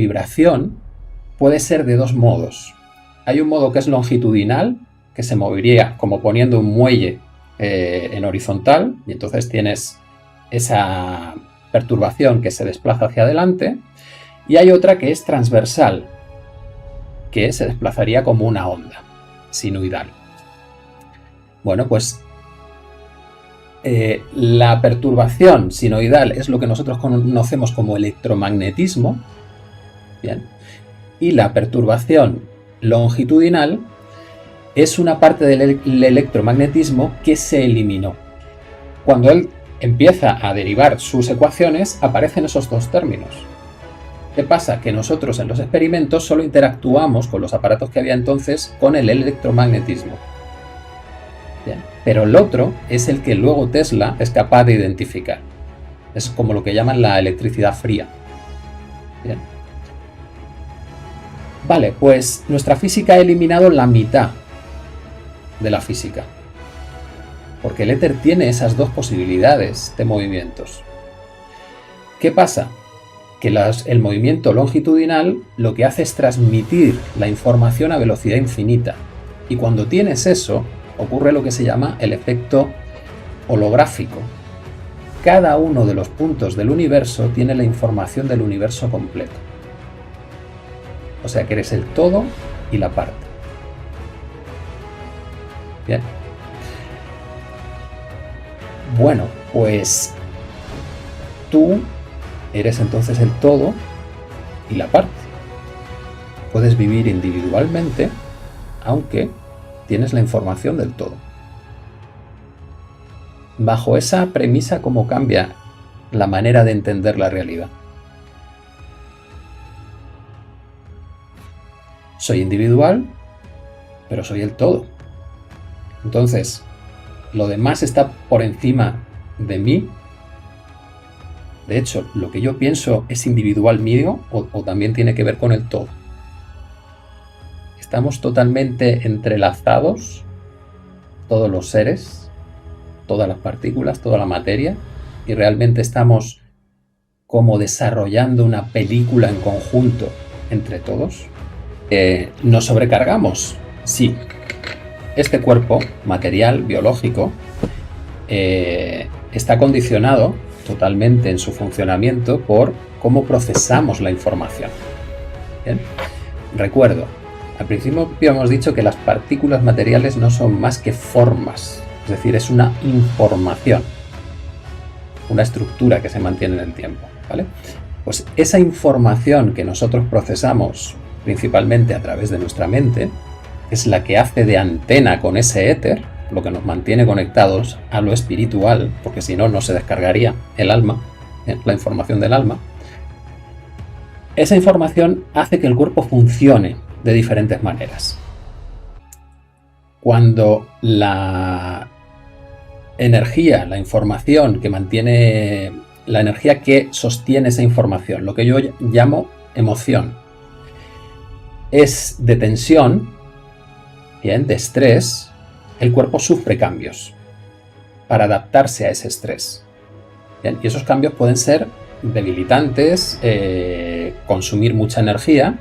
vibración puede ser de dos modos. Hay un modo que es longitudinal, que se movería como poniendo un muelle en horizontal, y entonces tienes esa perturbación que se desplaza hacia adelante, y hay otra que es transversal, que se desplazaría como una onda sinusoidal. Bueno, pues la perturbación sinusoidal es lo que nosotros conocemos como electromagnetismo, ¿bien? Y la perturbación longitudinal es una parte del electromagnetismo que se eliminó. Cuando él empieza a derivar sus ecuaciones, aparecen esos dos términos. ¿Qué pasa? Que nosotros en los experimentos solo interactuamos con los aparatos que había entonces con el electromagnetismo. Bien. Pero el otro es el que luego Tesla es capaz de identificar. Es como lo que llaman la electricidad fría. Bien. Vale, pues nuestra física ha eliminado la mitad de la física. Porque el éter tiene esas dos posibilidades de movimientos. ¿Qué pasa? Que el movimiento longitudinal lo que hace es transmitir la información a velocidad infinita. Y cuando tienes eso, ocurre lo que se llama el efecto holográfico. Cada uno de los puntos del universo tiene la información del universo completo. O sea que eres el todo y la parte. Bien. Bueno, pues tú eres entonces el todo y la parte. Puedes vivir individualmente, aunque tienes la información del todo. Bajo esa premisa, ¿cómo cambia la manera de entender la realidad? Soy individual, pero soy el todo. Entonces, lo demás está por encima de mí. De hecho, lo que yo pienso es individual mío o también tiene que ver con el todo. Estamos totalmente entrelazados, todos los seres, todas las partículas, toda la materia, y realmente estamos como desarrollando una película en conjunto entre todos. ¿Nos sobrecargamos? Sí. Este cuerpo material, biológico, está condicionado totalmente en su funcionamiento por cómo procesamos la información. ¿Bien? Recuerdo, al principio hemos dicho que las partículas materiales no son más que formas, es decir, es una información, una estructura que se mantiene en el tiempo, ¿vale? Pues esa información que nosotros procesamos principalmente a través de nuestra mente es la que hace de antena con ese éter, lo que nos mantiene conectados a lo espiritual, porque si no, no se descargaría el alma, la información del alma. Esa información hace que el cuerpo funcione de diferentes maneras. Cuando la energía, la información que mantiene, la energía que sostiene esa información, lo que yo llamo emoción, es de tensión, bien, de estrés, el cuerpo sufre cambios para adaptarse a ese estrés. Bien, y esos cambios pueden ser debilitantes, consumir mucha energía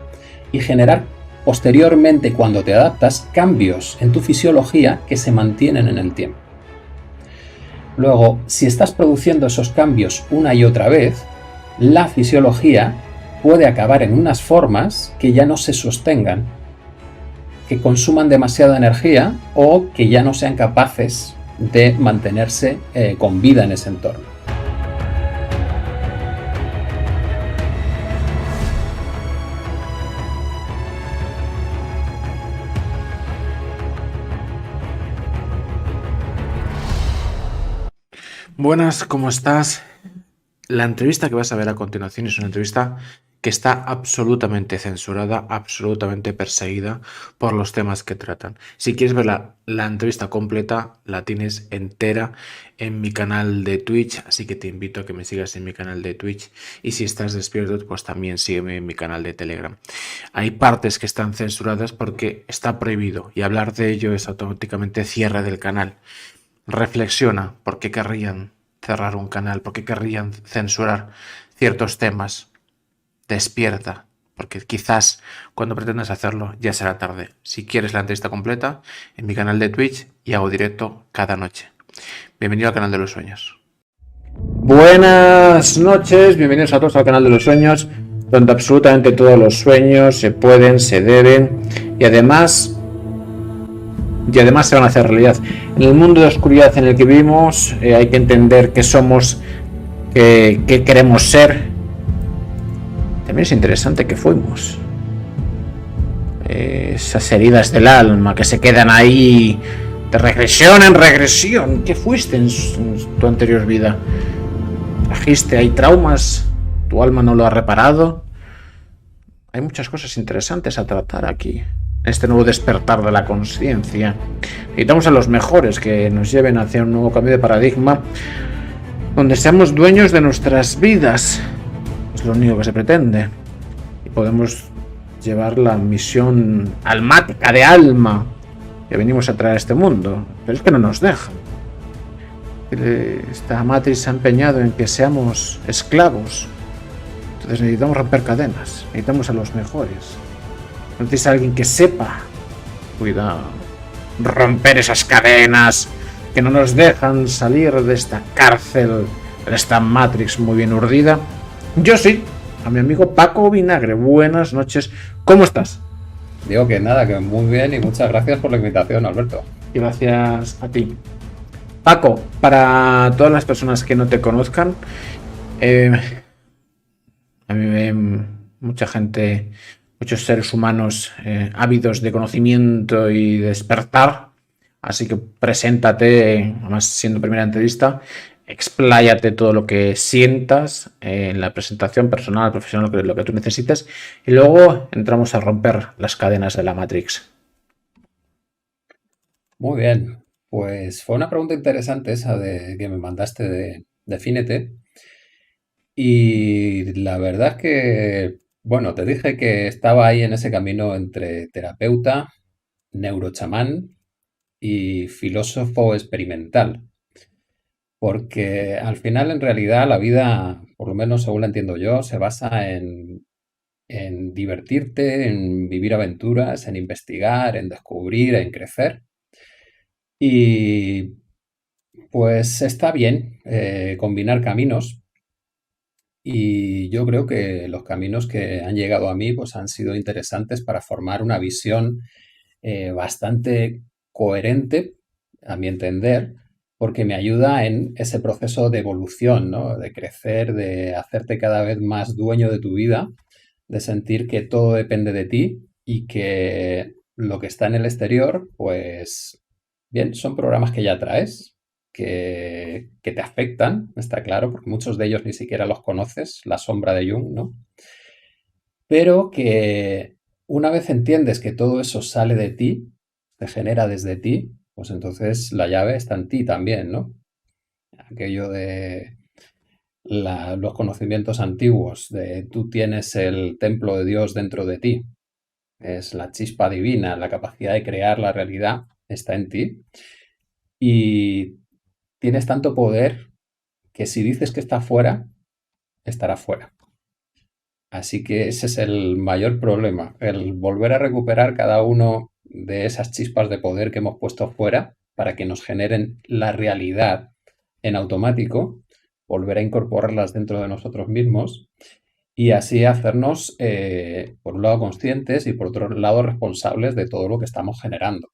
y generar posteriormente, cuando te adaptas, cambios en tu fisiología que se mantienen en el tiempo. Luego, si estás produciendo esos cambios una y otra vez, la fisiología puede acabar en unas formas que ya no se sostengan, que consuman demasiada energía o que ya no sean capaces de mantenerse con vida en ese entorno. Buenas, ¿cómo estás? La entrevista que vas a ver a continuación es una entrevista que está absolutamente censurada, absolutamente perseguida por los temas que tratan. Si quieres ver la entrevista completa, la tienes entera en mi canal de Twitch, así que te invito a que me sigas en mi canal de Twitch, y si estás despierto, pues también sígueme en mi canal de Telegram. Hay partes que están censuradas porque está prohibido, y hablar de ello es automáticamente cierre del canal. Reflexiona por qué querrían cerrar un canal, por qué querrían censurar ciertos temas. Despierta, porque quizás cuando pretendas hacerlo ya será tarde. Si quieres la entrevista completa, en mi canal de Twitch y hago directo cada noche. Bienvenido al canal de los sueños. Buenas noches, bienvenidos a todos al canal de los sueños, donde absolutamente todos los sueños se pueden, se deben y además se van a hacer realidad. En el mundo de oscuridad en el que vivimos hay que entender qué somos, qué queremos ser. También es interesante que fuimos. Esas heridas del alma que se quedan ahí de regresión en regresión. ¿Qué fuiste en tu anterior vida? ¿Trajiste ahí traumas? ¿Tu alma no lo ha reparado? Hay muchas cosas interesantes a tratar aquí. En este nuevo despertar de la conciencia. Necesitamos a los mejores que nos lleven hacia un nuevo cambio de paradigma, donde seamos dueños de nuestras vidas. Es lo único que se pretende. Y podemos llevar la misión almática de alma que venimos a traer a este mundo. Pero es que no nos dejan. Esta matriz se ha empeñado en que seamos esclavos. Entonces necesitamos romper cadenas. Necesitamos a los mejores. Necesitas a alguien que sepa, cuidado, romper esas cadenas que no nos dejan salir de esta cárcel, de esta matrix muy bien urdida. Yo sí, a mi amigo Paco Vinagre. Buenas noches, ¿cómo estás? Digo que nada, que muy bien y muchas gracias por la invitación, Alberto. Gracias a ti. Paco, para todas las personas que no te conozcan, a mí mucha gente, muchos seres humanos ávidos de conocimiento y de despertar, así que preséntate, además siendo primera entrevista, expláyate todo lo que sientas en la presentación personal, profesional, lo que tú necesites, y luego entramos a romper las cadenas de la Matrix. Muy bien, pues fue una pregunta interesante esa de que me mandaste de Defínete. Y la verdad es que, bueno, te dije que estaba ahí en ese camino entre terapeuta, neurochamán y filósofo experimental. Porque al final, en realidad, la vida, por lo menos según la entiendo yo, se basa en divertirte, en vivir aventuras, en investigar, en descubrir, en crecer. Y pues está bien combinar caminos. Y yo creo que los caminos que han llegado a mí pues han sido interesantes para formar una visión bastante coherente, a mi entender, porque me ayuda en ese proceso de evolución, ¿no? De crecer, de hacerte cada vez más dueño de tu vida, de sentir que todo depende de ti y que lo que está en el exterior, pues bien, son programas que ya traes, que te afectan, está claro, porque muchos de ellos ni siquiera los conoces, la sombra de Jung, ¿no? Pero que una vez entiendes que todo eso sale de ti, te genera desde ti, pues entonces la llave está en ti también, ¿no? Aquello de los conocimientos antiguos, de tú tienes el templo de Dios dentro de ti, es la chispa divina, la capacidad de crear la realidad está en ti. Y tienes tanto poder que si dices que está fuera, estará fuera. Así que ese es el mayor problema, el volver a recuperar cada uno de esas chispas de poder que hemos puesto fuera para que nos generen la realidad en automático, volver a incorporarlas dentro de nosotros mismos y así hacernos, por un lado, conscientes y por otro lado, responsables de todo lo que estamos generando.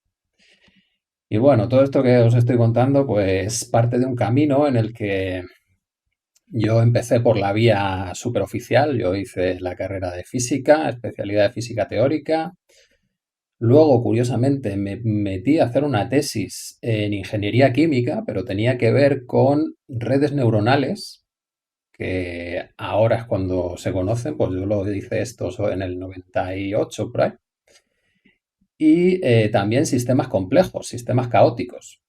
Y bueno, todo esto que os estoy contando, pues parte de un camino en el que yo empecé por la vía superoficial. Yo hice la carrera de física, especialidad de física teórica. Luego, curiosamente, me metí a hacer una tesis en ingeniería química, pero tenía que ver con redes neuronales, que ahora es cuando se conocen, pues yo lo hice esto en el 98 por ahí. Y también sistemas complejos, sistemas caóticos.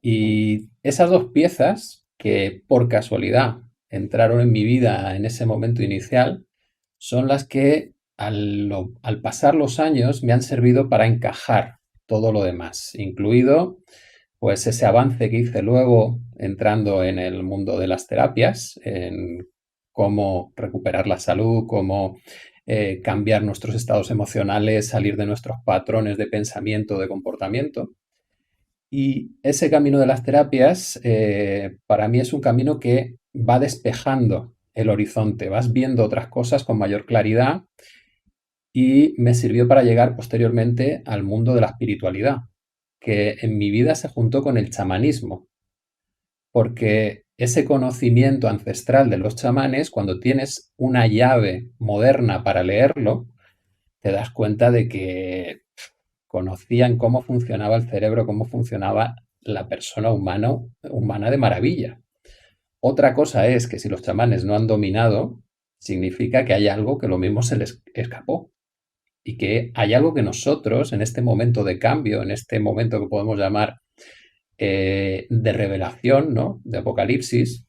Y esas dos piezas que por casualidad entraron en mi vida en ese momento inicial son las que al pasar los años me han servido para encajar todo lo demás, incluido pues ese avance que hice luego entrando en el mundo de las terapias, en cómo recuperar la salud, cómo cambiar nuestros estados emocionales, salir de nuestros patrones de pensamiento, de comportamiento. Y ese camino de las terapias, para mí es un camino que va despejando el horizonte, vas viendo otras cosas con mayor claridad y me sirvió para llegar posteriormente al mundo de la espiritualidad, que en mi vida se juntó con el chamanismo, porque ese conocimiento ancestral de los chamanes, cuando tienes una llave moderna para leerlo, te das cuenta de que conocían cómo funcionaba el cerebro, cómo funcionaba la persona humana de maravilla. Otra cosa es que si los chamanes no han dominado, significa que hay algo que lo mismo se les escapó y que hay algo que nosotros en este momento de cambio, en este momento que podemos llamar de revelación, ¿no? De apocalipsis,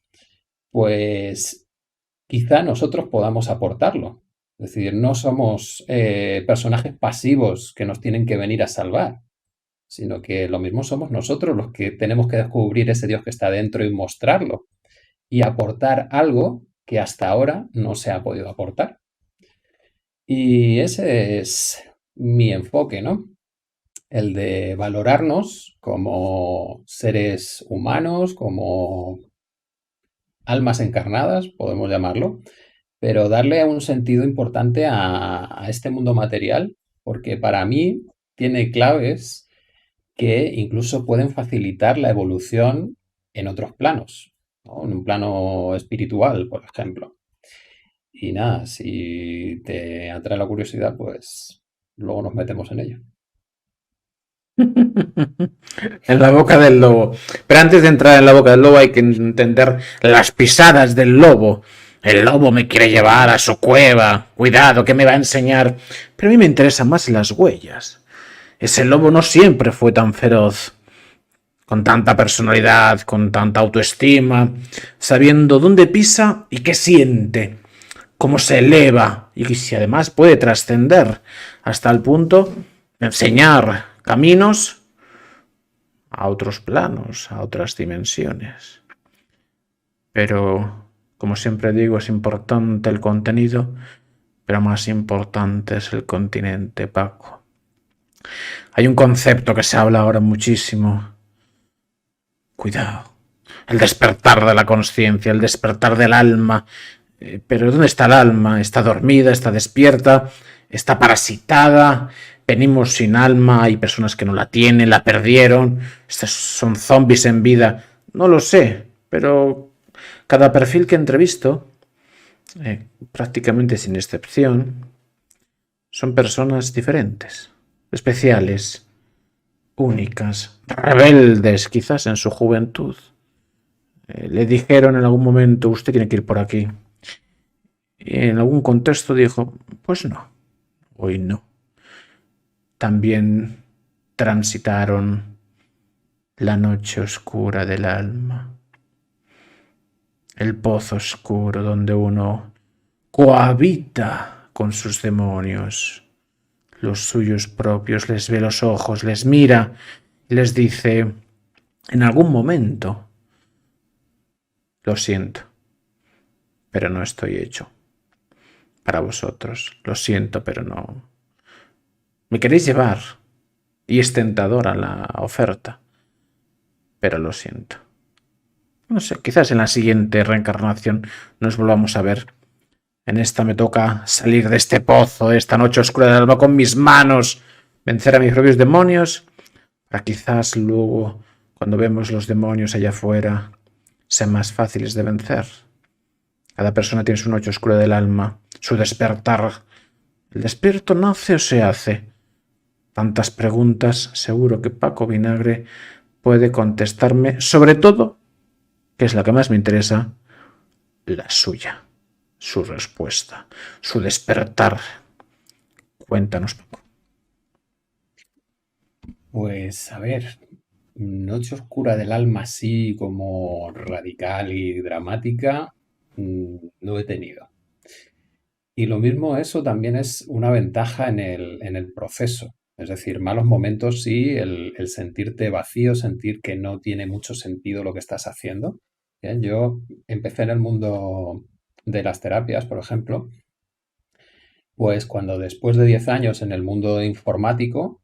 pues quizá nosotros podamos aportarlo. Es decir, no somos personajes pasivos que nos tienen que venir a salvar, sino que lo mismo somos nosotros los que tenemos que descubrir ese Dios que está dentro y mostrarlo y aportar algo que hasta ahora no se ha podido aportar. Y ese es mi enfoque, ¿no? El de valorarnos como seres humanos, como almas encarnadas, podemos llamarlo, pero darle un sentido importante a este mundo material, porque para mí tiene claves que incluso pueden facilitar la evolución en otros planos, ¿no? En un plano espiritual, por ejemplo. Y nada, si te atrae la curiosidad, pues luego nos metemos en ello. En la boca del lobo. Pero antes de entrar en la boca del lobo hay que entender las pisadas del lobo. El lobo me quiere llevar a su cueva. Cuidado, que me va a enseñar. Pero a mí me interesan más las huellas. Ese lobo no siempre fue tan feroz, con tanta personalidad, con tanta autoestima, sabiendo dónde pisa y qué siente, cómo se eleva y si además puede trascender hasta el punto de enseñar caminos a otros planos, a otras dimensiones. Pero, como siempre digo, es importante el contenido, pero más importante es el continente, Paco. Hay un concepto que se habla ahora muchísimo. Cuidado. El despertar de la conciencia, el despertar del alma. Pero ¿dónde está el alma? ¿Está dormida? ¿Está despierta? ¿Está parasitada? Venimos sin alma, hay personas que no la tienen, la perdieron. Estos son zombies en vida. No lo sé, pero cada perfil que entrevisto, prácticamente sin excepción, son personas diferentes, especiales, únicas, rebeldes quizás en su juventud. Le dijeron en algún momento, usted tiene que ir por aquí. Y en algún contexto dijo, pues no, hoy no. También transitaron la noche oscura del alma, el pozo oscuro donde uno cohabita con sus demonios, los suyos propios, les ve los ojos, les mira y les dice, en algún momento, lo siento, pero no estoy hecho para vosotros, lo siento, pero no. Me queréis llevar y es tentadora la oferta, pero lo siento. No sé, quizás en la siguiente reencarnación nos volvamos a ver. En esta me toca salir de este pozo, de esta noche oscura del alma con mis manos, vencer a mis propios demonios, para quizás luego, cuando vemos los demonios allá afuera, sean más fáciles de vencer. Cada persona tiene su noche oscura del alma, su despertar. ¿El despierto nace o se hace? Tantas preguntas, seguro que Paco Vinagre puede contestarme, sobre todo, que es la que más me interesa, la suya, su respuesta, su despertar. Cuéntanos, Paco. Pues a ver, noche oscura del alma así como radical y dramática, no he tenido. Y lo mismo eso también es una ventaja en el proceso. Es decir, malos momentos sí, el sentirte vacío, sentir que no tiene mucho sentido lo que estás haciendo. Bien, yo empecé en el mundo de las terapias, por ejemplo, Pues cuando después de 10 años en el mundo informático,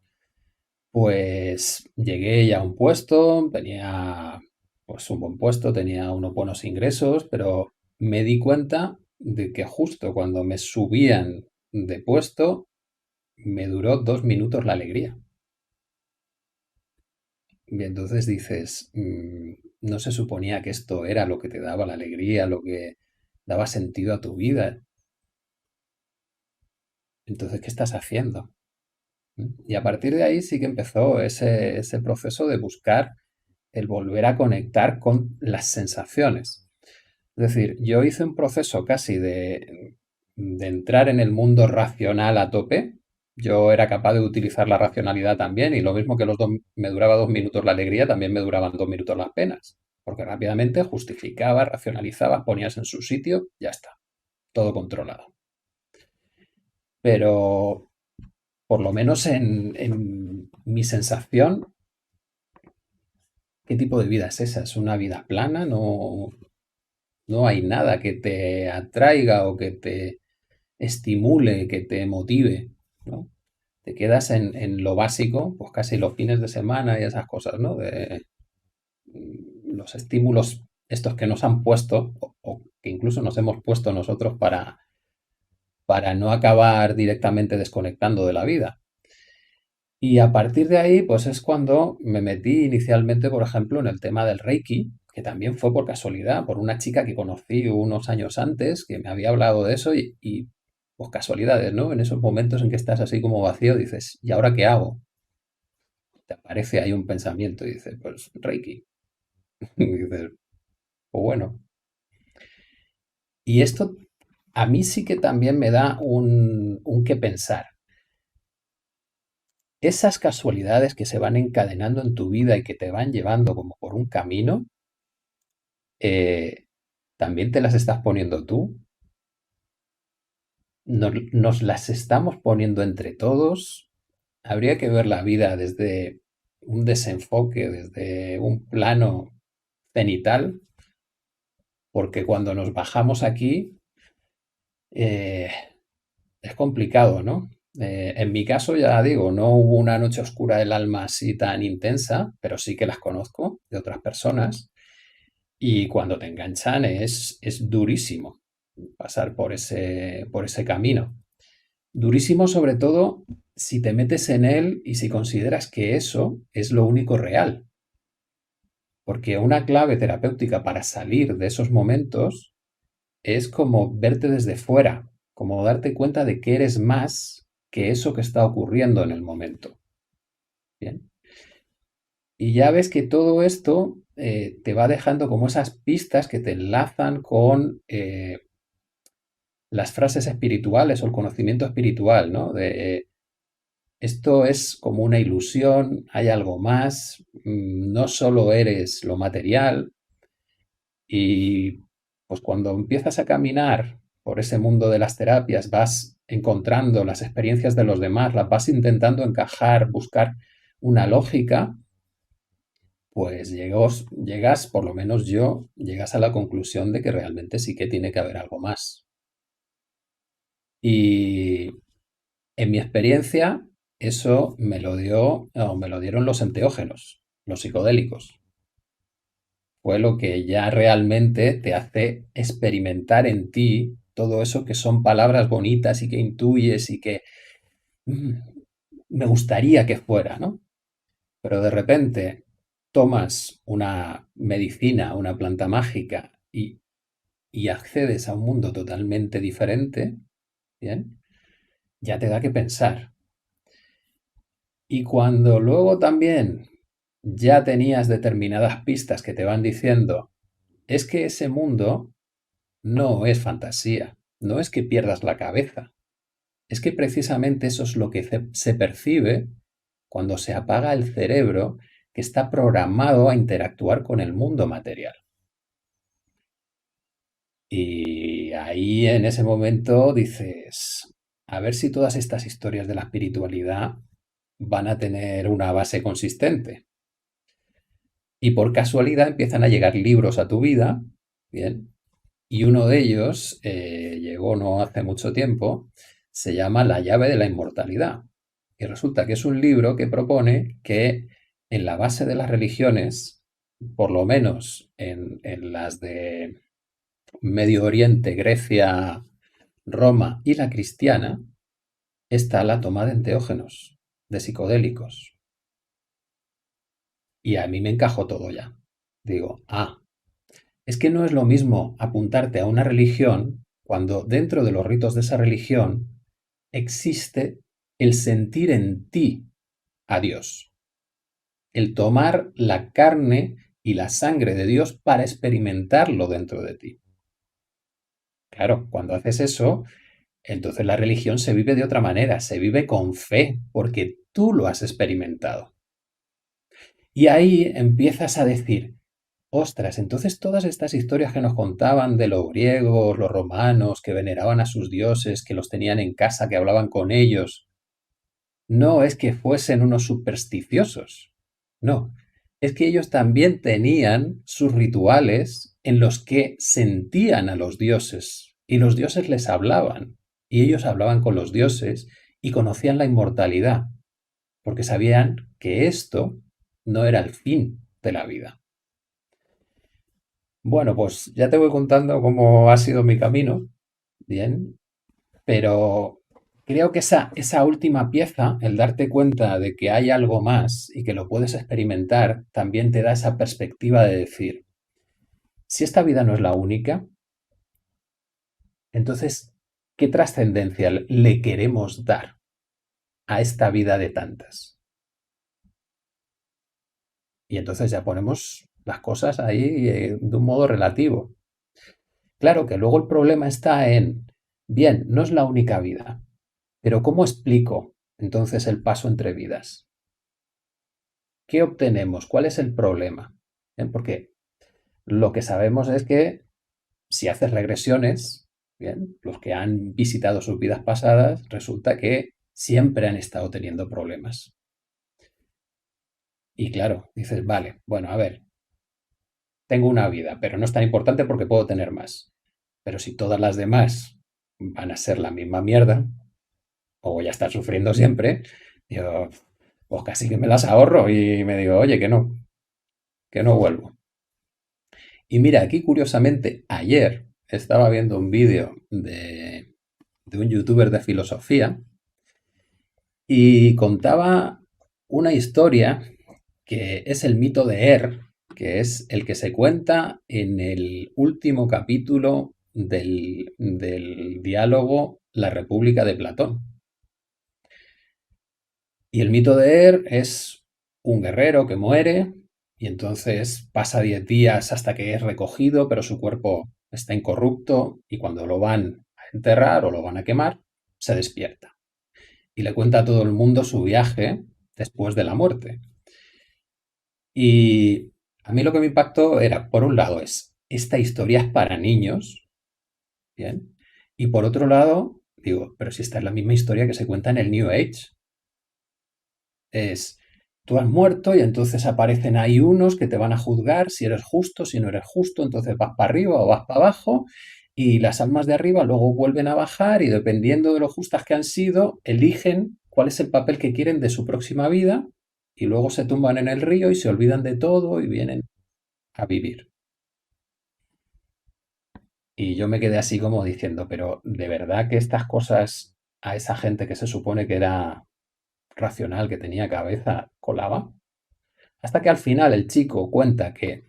pues llegué ya a un puesto, tenía pues un buen puesto, tenía unos buenos ingresos, pero me di cuenta de que justo cuando me subían de puesto, me duró 2 minutos la alegría. Y entonces dices, no se suponía que esto era lo que te daba la alegría, lo que daba sentido a tu vida. Entonces, ¿qué estás haciendo? Y a partir de ahí sí que empezó ese proceso de buscar el volver a conectar con las sensaciones. Es decir, yo hice un proceso casi de entrar en el mundo racional a tope. Yo era capaz de utilizar la racionalidad también y lo mismo que me duraba 2 minutos la alegría, también me duraban 2 minutos las penas. Porque rápidamente justificaba, racionalizaba, ponías en su sitio, ya está, todo controlado. Pero por lo menos en mi sensación, ¿qué tipo de vida es esa? ¿Es una vida plana? No hay nada que te atraiga o que te estimule, que te motive, ¿no? Te quedas en lo básico, pues casi los fines de semana y esas cosas, ¿no? De los estímulos estos que nos han puesto o que incluso nos hemos puesto nosotros para no acabar directamente desconectando de la vida. Y a partir de ahí, pues es cuando me metí inicialmente, por ejemplo, en el tema del Reiki, que también fue por casualidad, por una chica que conocí unos años antes, que me había hablado de eso y pues casualidades, ¿no? En esos momentos en que estás así como vacío, dices, ¿y ahora qué hago? Te aparece ahí un pensamiento y dices, pues Reiki. Y dices, pues bueno. Y esto a mí sí que también me da un qué pensar. Esas casualidades que se van encadenando en tu vida y que te van llevando como por un camino, ¿también te las estás poniendo tú? ¿Nos las estamos poniendo entre todos? Habría que ver la vida desde un desenfoque, desde un plano cenital, porque cuando nos bajamos aquí eh, es complicado, ¿no? En mi caso, ya digo, no hubo una noche oscura del alma así tan intensa, pero sí que las conozco de otras personas. Y cuando te enganchan es durísimo pasar por ese camino. Durísimo sobre todo si te metes en él y si consideras que eso es lo único real. Porque una clave terapéutica para salir de esos momentos es como verte desde fuera, como darte cuenta de que eres más que eso que está ocurriendo en el momento. Bien. Y ya ves que todo esto te va dejando como esas pistas que te enlazan con las frases espirituales o el conocimiento espiritual, ¿no? De esto es como una ilusión, hay algo más, no solo eres lo material. Y pues cuando empiezas a caminar por ese mundo de las terapias, vas encontrando las experiencias de los demás, las vas intentando encajar, buscar una lógica, pues llegas, por lo menos yo, llegas a la conclusión de que realmente sí que tiene que haber algo más. Y en mi experiencia, eso me lo dieron los enteógenos, los psicodélicos. Fue lo que ya realmente te hace experimentar en ti todo eso que son palabras bonitas y que intuyes y que mm, me gustaría que fuera, ¿no? Pero de repente tomas una medicina, una planta mágica y accedes a un mundo totalmente diferente, ¿bien? Ya te da que pensar. Y cuando luego también ya tenías determinadas pistas que te van diciendo, es que ese mundo no es fantasía, no es que pierdas la cabeza, es que precisamente eso es lo que se percibe cuando se apaga el cerebro que está programado a interactuar con el mundo material. Y ahí en ese momento dices, a ver si todas estas historias de la espiritualidad van a tener una base consistente. Y por casualidad empiezan a llegar libros a tu vida, bien, y uno de ellos llegó no hace mucho tiempo, se llama La llave de la inmortalidad. Y resulta que es un libro que propone que en la base de las religiones, por lo menos en las de Medio Oriente, Grecia, Roma y la cristiana, está la toma de enteógenos, de psicodélicos. Y a mí me encajó todo ya. Digo, es que no es lo mismo apuntarte a una religión cuando dentro de los ritos de esa religión existe el sentir en ti a Dios, el tomar la carne y la sangre de Dios para experimentarlo dentro de ti. Claro, cuando haces eso, entonces la religión se vive de otra manera, se vive con fe, porque tú lo has experimentado. Y ahí empiezas a decir, ostras, entonces todas estas historias que nos contaban de los griegos, los romanos, que veneraban a sus dioses, que los tenían en casa, que hablaban con ellos, no es que fuesen unos supersticiosos, no, es que ellos también tenían sus rituales en los que sentían a los dioses y los dioses les hablaban y ellos hablaban con los dioses y conocían la inmortalidad, porque sabían que esto no era el fin de la vida. Bueno, pues ya te voy contando cómo ha sido mi camino, bien, pero creo que esa última pieza, el darte cuenta de que hay algo más y que lo puedes experimentar, también te da esa perspectiva de decir, si esta vida no es la única, entonces, ¿qué trascendencia le queremos dar a esta vida de tantas? Y entonces ya ponemos las cosas ahí de un modo relativo. Claro que luego el problema está en, bien, no es la única vida, pero ¿cómo explico entonces el paso entre vidas? ¿Qué obtenemos? ¿Cuál es el problema? Porque lo que sabemos es que si haces regresiones, bien, los que han visitado sus vidas pasadas, resulta que siempre han estado teniendo problemas. Y claro, dices, vale, bueno, a ver, tengo una vida, pero no es tan importante porque puedo tener más. Pero si todas las demás van a ser la misma mierda, o voy a estar sufriendo siempre, digo, pues casi que me las ahorro y me digo, oye, que no vuelvo. Y mira, aquí curiosamente, ayer estaba viendo un vídeo de un youtuber de filosofía y contaba una historia que es el mito de que es el que se cuenta en el último capítulo del diálogo La República de Platón. Y el mito de es un guerrero que muere y entonces pasa 10 días hasta que es recogido, pero su cuerpo está incorrupto y cuando lo van a enterrar o lo van a quemar, se despierta. Y le cuenta a todo el mundo su viaje después de la muerte. Y a mí lo que me impactó era, por un lado, esta historia es para niños, ¿bien? Y por otro lado, digo, pero si esta es la misma historia que se cuenta en el New Age. Es, tú has muerto y entonces aparecen ahí unos que te van a juzgar si eres justo, si no eres justo, entonces vas para arriba o vas para abajo y las almas de arriba luego vuelven a bajar y dependiendo de lo justas que han sido, eligen cuál es el papel que quieren de su próxima vida y luego se tumban en el río y se olvidan de todo y vienen a vivir. Y yo me quedé así como diciendo, pero ¿de verdad que estas cosas a esa gente que se supone que era racional, que tenía cabeza, colaba? Hasta que al final el chico cuenta que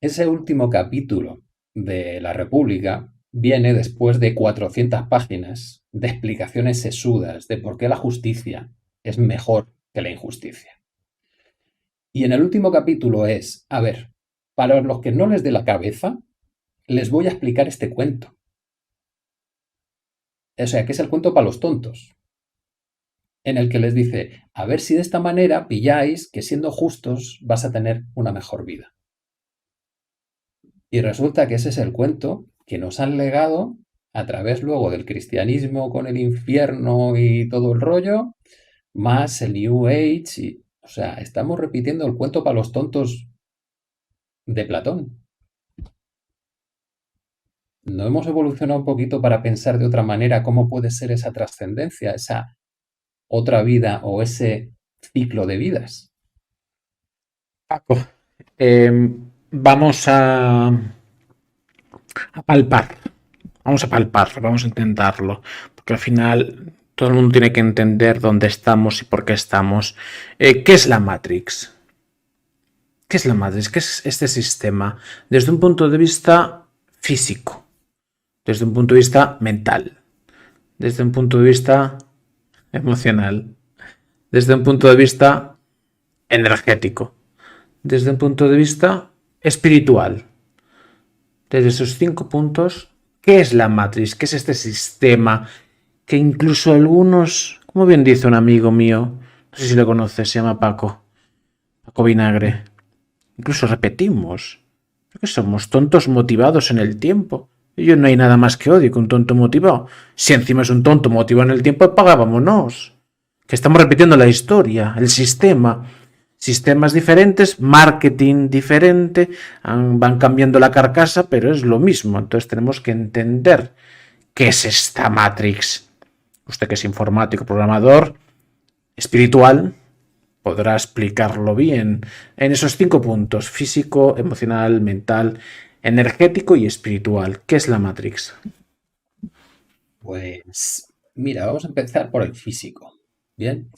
ese último capítulo de La República viene después de 400 páginas de explicaciones sesudas de por qué la justicia es mejor que la injusticia. Y en el último capítulo es, a ver, para los que no les dé la cabeza, les voy a explicar este cuento. O sea, que es el cuento para los tontos, en el que les dice, a ver si de esta manera pilláis que siendo justos vas a tener una mejor vida. Y resulta que ese es el cuento que nos han legado a través luego del cristianismo con el infierno y todo el rollo, más el New Age. O sea, estamos repitiendo el cuento para los tontos de Platón. ¿No hemos evolucionado un poquito para pensar de otra manera cómo puede ser esa trascendencia, esa otra vida o ese ciclo de vidas? Paco, vamos a palpar, vamos a intentarlo, porque al final todo el mundo tiene que entender dónde estamos y por qué estamos. ¿Qué es la Matrix? ¿Qué es la Matrix? ¿Qué es este sistema? Desde un punto de vista físico, desde un punto de vista mental, desde un punto de vista emocional, desde un punto de vista energético, desde un punto de vista espiritual. Desde esos 5 puntos, ¿qué es la Matrix? ¿Qué es este sistema? Que incluso algunos, como bien dice un amigo mío, no sé si lo conoces, se llama Paco Vinagre, incluso repetimos, porque somos tontos motivados en el tiempo. Y yo no hay nada más que odio que un tonto motivado. Si encima es un tonto motivado en el tiempo, pagámonos. Que estamos repitiendo la historia, el sistema. Sistemas diferentes, marketing diferente, van cambiando la carcasa, pero es lo mismo. Entonces tenemos que entender qué es esta Matrix. Usted que es informático, programador, espiritual, podrá explicarlo bien en esos 5 puntos: físico, emocional, mental, energético y espiritual. ¿Qué es la Matrix? Pues mira, vamos a empezar por el físico, ¿bien?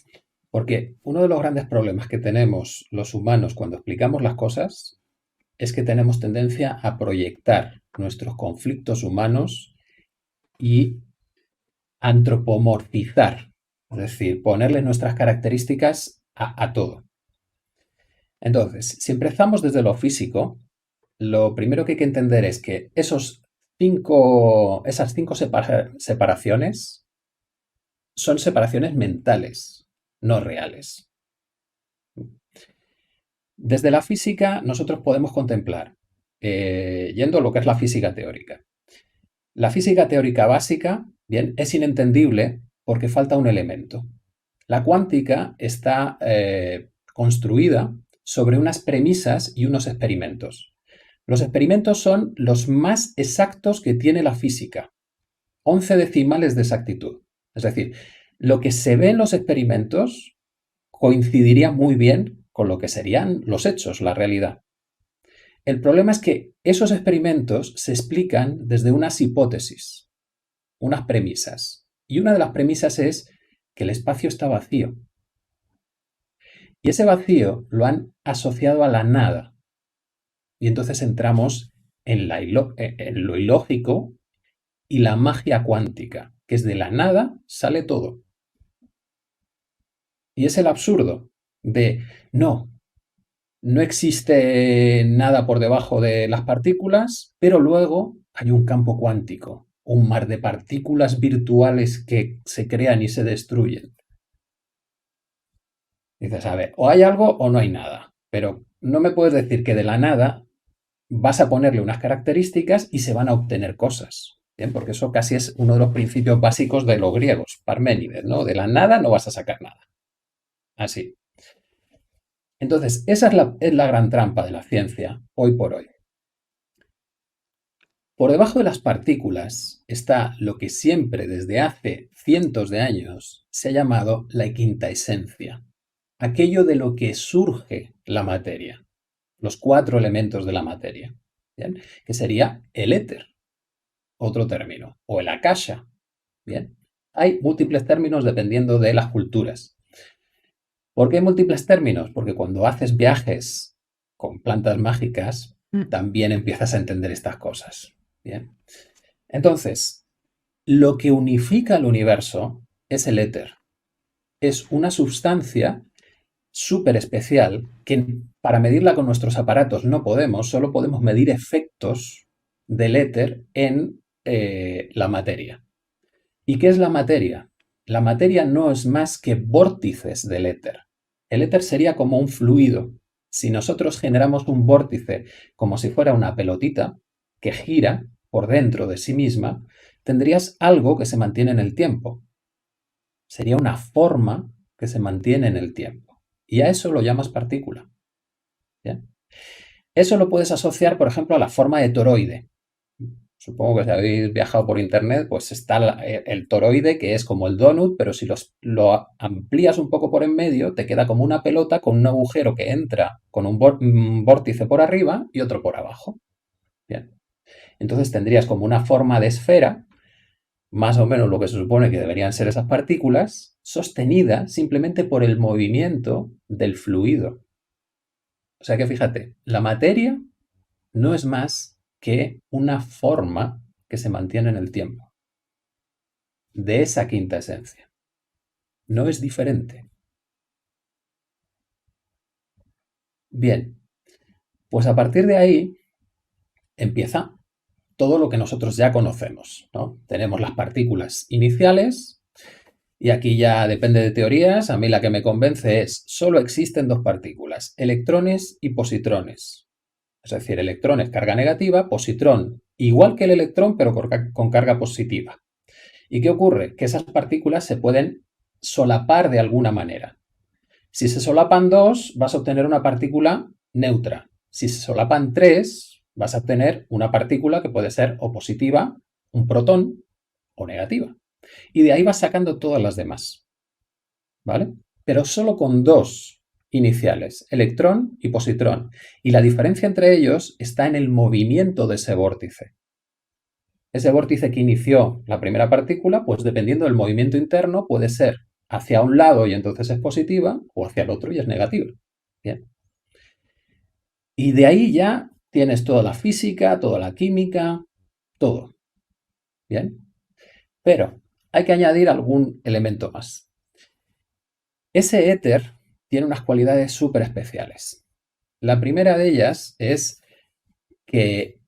Porque uno de los grandes problemas que tenemos los humanos cuando explicamos las cosas es que tenemos tendencia a proyectar nuestros conflictos humanos y antropomorfizar, es decir, ponerle nuestras características a todo. Entonces, si empezamos desde lo físico, lo primero que hay que entender es que esas cinco separaciones son separaciones mentales, no reales. Desde la física, nosotros podemos contemplar, yendo a lo que es la física teórica. La física teórica básica, bien, es inentendible porque falta un elemento. La cuántica está construida sobre unas premisas y unos experimentos. Los experimentos son los más exactos que tiene la física, 11 decimales de exactitud. Es decir, lo que se ve en los experimentos coincidiría muy bien con lo que serían los hechos, la realidad. El problema es que esos experimentos se explican desde unas hipótesis, unas premisas. Y una de las premisas es que el espacio está vacío. Y ese vacío lo han asociado a la nada. Y entonces entramos en lo ilógico y la magia cuántica, que es de la nada sale todo. Y es el absurdo de no existe nada por debajo de las partículas, pero luego hay un campo cuántico, un mar de partículas virtuales que se crean y se destruyen. Dices, a ver, o hay algo o no hay nada, pero no me puedes decir que de la nada vas a ponerle unas características y se van a obtener cosas. ¿Bien? Porque eso casi es uno de los principios básicos de los griegos, Parménides, ¿no? De la nada no vas a sacar nada. Así. Entonces, esa es la gran trampa de la ciencia hoy por hoy. Por debajo de las partículas está lo que siempre desde hace cientos de años se ha llamado la quinta esencia, aquello de lo que surge la materia, los 4 elementos de la materia, ¿bien? Que sería el éter, otro término, o el akasha. Bien, hay múltiples términos dependiendo de las culturas. ¿Por qué hay múltiples términos? Porque cuando haces viajes con plantas mágicas, también empiezas a entender estas cosas. Bien. Entonces, lo que unifica el universo es el éter. Es una sustancia súper especial que para medirla con nuestros aparatos no podemos, solo podemos medir efectos del éter en la materia. ¿Y qué es la materia? La materia no es más que vórtices del éter. El éter sería como un fluido. Si nosotros generamos un vórtice como si fuera una pelotita que gira por dentro de sí misma, tendrías algo que se mantiene en el tiempo. Sería una forma que se mantiene en el tiempo. Y a eso lo llamas partícula. ¿Bien? Eso lo puedes asociar, por ejemplo, a la forma de toroide. Supongo que si habéis viajado por internet, pues está el toroide, que es como el donut, pero si lo amplías un poco por en medio, te queda como una pelota con un agujero que entra con un vórtice por arriba y otro por abajo. Bien. Entonces tendrías como una forma de esfera, más o menos lo que se supone que deberían ser esas partículas, sostenida simplemente por el movimiento del fluido. O sea que fíjate, la materia no es más que una forma que se mantiene en el tiempo, de esa quinta esencia. No es diferente. Bien, pues a partir de ahí empieza todo lo que nosotros ya conocemos, ¿no? Tenemos las partículas iniciales y aquí ya depende de teorías. A mí la que me convence es solo existen dos partículas, electrones y positrones. Es decir, electrones carga negativa, positrón igual que el electrón pero con carga positiva. ¿Y qué ocurre? Que esas partículas se pueden solapar de alguna manera. Si se solapan dos, vas a obtener una partícula neutra. Si se solapan tres, vas a obtener una partícula que puede ser o positiva, un protón, o negativa. Y de ahí vas sacando todas las demás. ¿Vale? Pero solo con dos iniciales, electrón y positrón. Y la diferencia entre ellos está en el movimiento de ese vórtice. Ese vórtice que inició la primera partícula, pues dependiendo del movimiento interno, puede ser hacia un lado y entonces es positiva, o hacia el otro y es negativa. Bien. Y de ahí ya tienes toda la física, toda la química, todo. Bien. Pero hay que añadir algún elemento más. Ese éter tiene unas cualidades súper especiales. La primera de ellas es que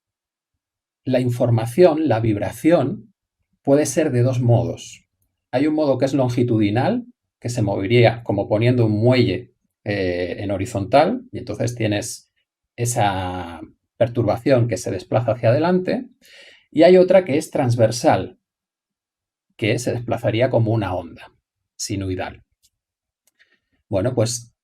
la información, la vibración, puede ser de dos modos. Hay un modo que es longitudinal, que se movería como poniendo un muelle en horizontal, y entonces tienes esa perturbación que se desplaza hacia adelante, y hay otra que es transversal, que se desplazaría como una onda sinusoidal. Bueno, pues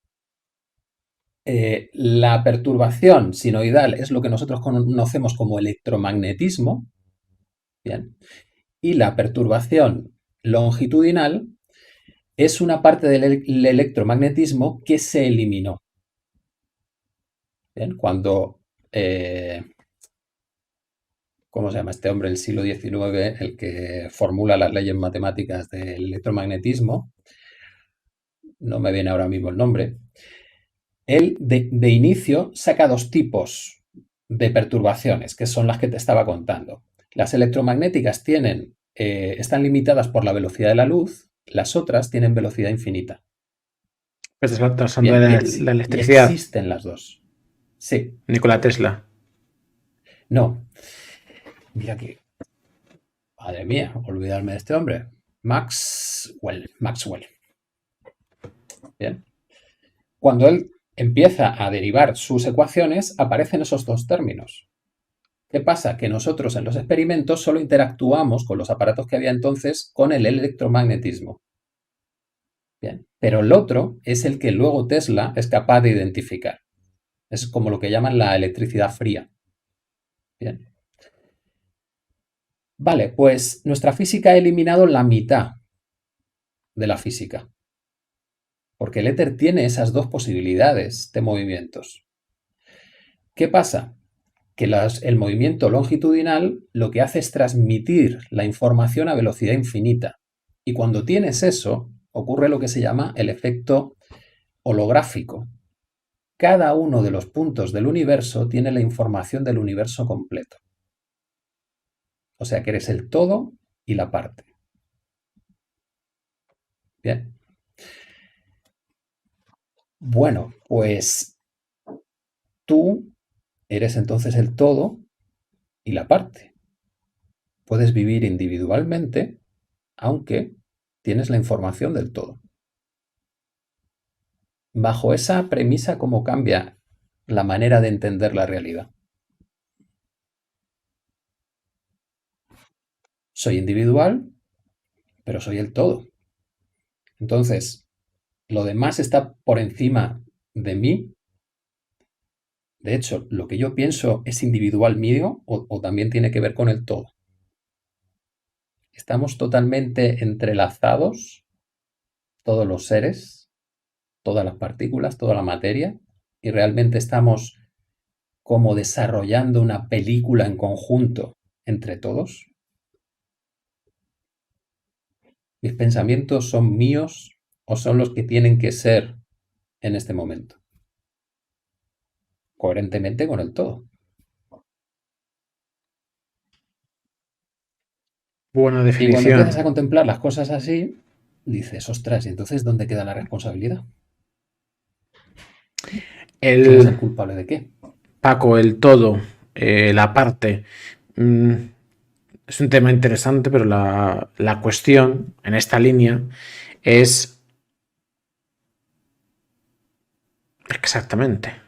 la perturbación sinoidal es lo que nosotros conocemos como electromagnetismo, ¿bien? Y la perturbación longitudinal es una parte del electromagnetismo que se eliminó. ¿Bien? Cuando, ¿cómo se llama este hombre? El siglo XIX, el que formula las leyes matemáticas del electromagnetismo, no me viene ahora mismo el nombre, él de inicio saca dos tipos de perturbaciones, que son las que te estaba contando. Las electromagnéticas están limitadas por la velocidad de la luz, las otras tienen velocidad infinita. Pues estás hablando Bien, de la y electricidad. existen las dos. Sí, Nikola Tesla. no. Mira que, madre mía, olvidarme de este hombre. Maxwell. Bien. Cuando él empieza a derivar sus ecuaciones, aparecen esos dos términos. ¿Qué pasa? Que nosotros en los experimentos solo interactuamos con los aparatos que había entonces con el electromagnetismo. Bien. Pero el otro es el que luego Tesla es capaz de identificar. Es como lo que llaman la electricidad fría. Bien. Vale, pues nuestra física ha eliminado la mitad de la física. Porque el éter tiene esas dos posibilidades de movimientos. ¿Qué pasa? Que el movimiento longitudinal lo que hace es transmitir la información a velocidad infinita. Y cuando tienes eso, ocurre lo que se llama el efecto holográfico. Cada uno de los puntos del universo tiene la información del universo completo. O sea que eres el todo y la parte. Bien. Bueno, pues tú eres entonces el todo y la parte. Puedes vivir individualmente, aunque tienes la información del todo. Bajo esa premisa, ¿cómo cambia la manera de entender la realidad? Soy individual, pero soy el todo. Entonces, lo demás está por encima de mí, De hecho, lo que yo pienso es individual mío o también tiene que ver con el todo. Estamos totalmente entrelazados, todos los seres, todas las partículas, toda la materia, y realmente estamos como desarrollando una película en conjunto entre todos. ¿Mis pensamientos son míos o son los que tienen que ser en este momento? Coherentemente con el todo. Buena Y cuando empiezas a definición. contemplar las cosas así, dices, ostras, ¿y entonces dónde queda la responsabilidad? ¿Quién es el El culpable de qué? Paco, el todo, la parte. mm, es un tema interesante, pero la cuestión en esta línea es exactamente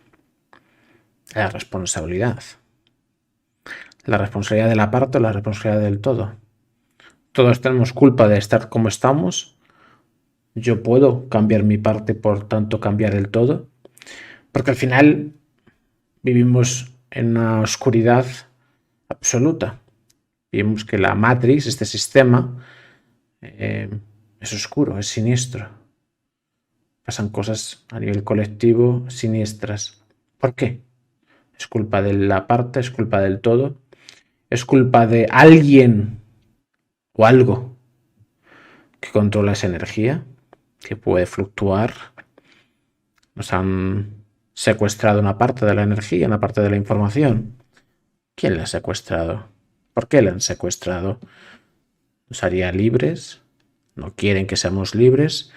la responsabilidad. La responsabilidad de la parte o la responsabilidad del todo. Todos tenemos culpa de estar como estamos. Yo puedo cambiar mi parte, por tanto cambiar el todo. Porque al final vivimos en una oscuridad absoluta. Vimos que la Matrix, este sistema, es oscuro, es siniestro. Pasan cosas a nivel colectivo siniestras. ¿Por qué? ¿Es culpa de la parte? ¿Es culpa del todo? ¿Es culpa de alguien o algo que controla esa energía, que puede fluctuar? Nos han secuestrado una parte de la energía, una parte de la información. ¿Quién la ha secuestrado? ¿Por qué la han secuestrado? ¿Nos haría libres? ¿No quieren que seamos libres?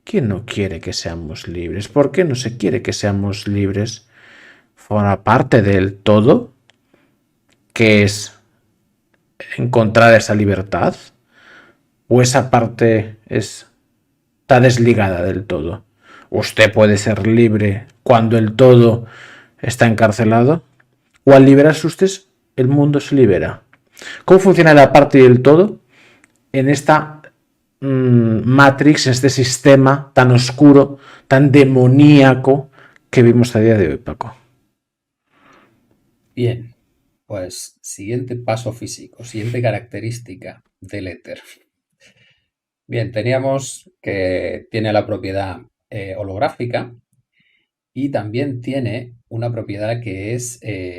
¿Quién no quiere que seamos libres? ¿Por qué no se quiere que seamos libres? ¿Forma parte del todo? ¿Qué es encontrar esa libertad? ¿O esa parte está desligada del todo? ¿Usted puede ser libre cuando el todo está encarcelado? ¿O al liberarse usted, el mundo se libera? ¿Cómo funciona la parte y el todo en esta Matrix, en este sistema tan oscuro, tan demoníaco que vimos a día de hoy, Paco? Bien, pues siguiente paso físico, siguiente característica del éter. Bien, teníamos que tiene la propiedad holográfica y también tiene una propiedad que es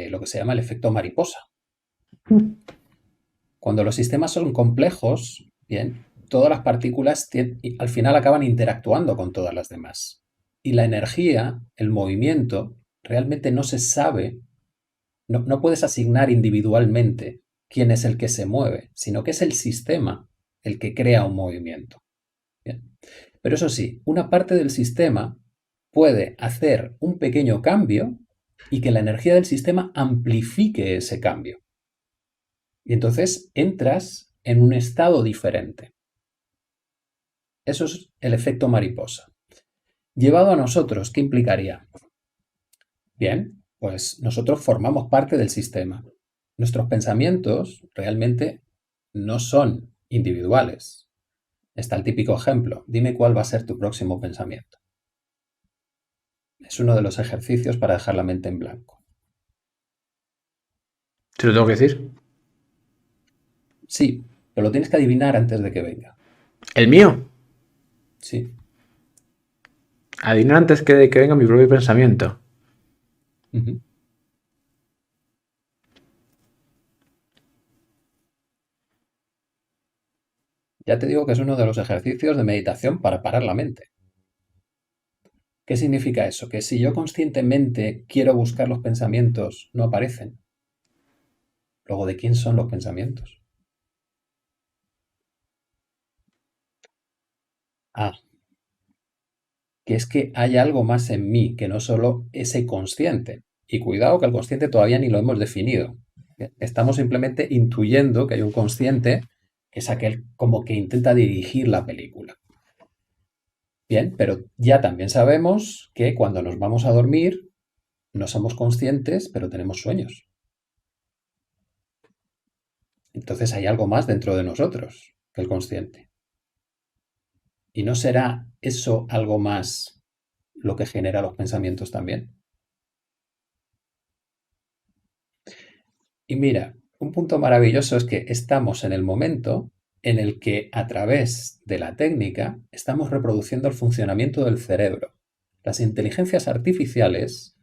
lo que se llama el efecto mariposa. Cuando los sistemas son complejos, bien, todas las partículas al final acaban interactuando con todas las demás. Y la energía, el movimiento, realmente no se sabe, no puedes asignar individualmente quién es el que se mueve, sino que es el sistema el que crea un movimiento. Bien. Pero eso sí, una parte del sistema puede hacer un pequeño cambio y que la energía del sistema amplifique ese cambio. Y entonces entras en un estado diferente. Eso es el efecto mariposa. Llevado a nosotros, ¿qué implicaría? Bien, pues nosotros formamos parte del sistema. Nuestros pensamientos realmente no son individuales. Está el típico ejemplo. Dime cuál va a ser tu próximo pensamiento. Es uno de los ejercicios para dejar la mente en blanco. ¿Te lo tengo que decir? Sí, pero lo tienes que adivinar antes de que venga. ¿El mío? Sí. Adivinar antes que venga mi propio pensamiento. Ujú. Ya te digo que es uno de los ejercicios de meditación para parar la mente. ¿Qué significa eso? Que si yo conscientemente quiero buscar los pensamientos, no aparecen. Luego, ¿de quién son los pensamientos? Ah, que es que hay algo más en mí que no solo ese consciente. Y cuidado que el consciente todavía ni lo hemos definido. Estamos simplemente intuyendo que hay un consciente que es aquel como que intenta dirigir la película. Bien, pero ya también sabemos que cuando nos vamos a dormir no somos conscientes, pero tenemos sueños. Entonces hay algo más dentro de nosotros que el consciente. ¿Y no será eso algo más lo que genera los pensamientos también? Y mira, un punto maravilloso es que estamos en el momento en el que a través de la técnica estamos reproduciendo el funcionamiento del cerebro. Las inteligencias artificiales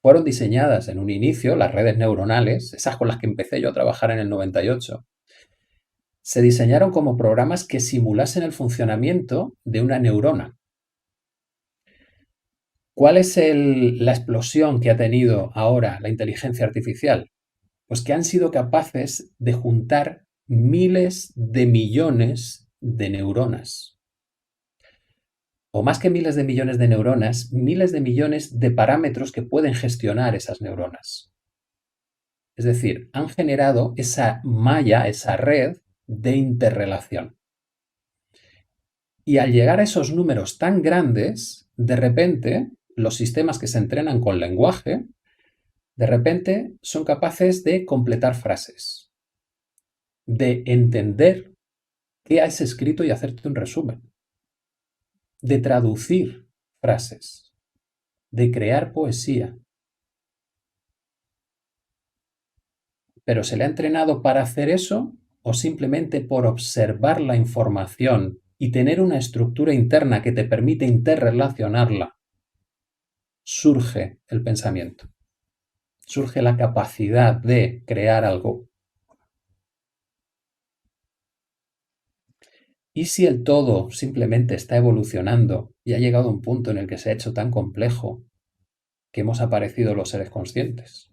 fueron diseñadas en un inicio, las redes neuronales, esas con las que empecé yo a trabajar en el 98, se diseñaron como programas que simulasen el funcionamiento de una neurona. ¿Cuál es la explosión que ha tenido ahora la inteligencia artificial? Pues que han sido capaces de juntar miles de millones de neuronas. O más que miles de millones de neuronas, miles de millones de parámetros que pueden gestionar esas neuronas. Es decir, han generado esa malla, esa red de interrelación. Y al llegar a esos números tan grandes, de repente, los sistemas que se entrenan con lenguaje, de repente son capaces de completar frases, de entender qué has escrito y hacerte un resumen, de traducir frases, de crear poesía. ¿Pero se le ha entrenado para hacer eso o simplemente por observar la información y tener una estructura interna que te permite interrelacionarla? Surge el pensamiento, surge la capacidad de crear algo. ¿Y si el todo simplemente está evolucionando y ha llegado a un punto en el que se ha hecho tan complejo que hemos aparecido los seres conscientes?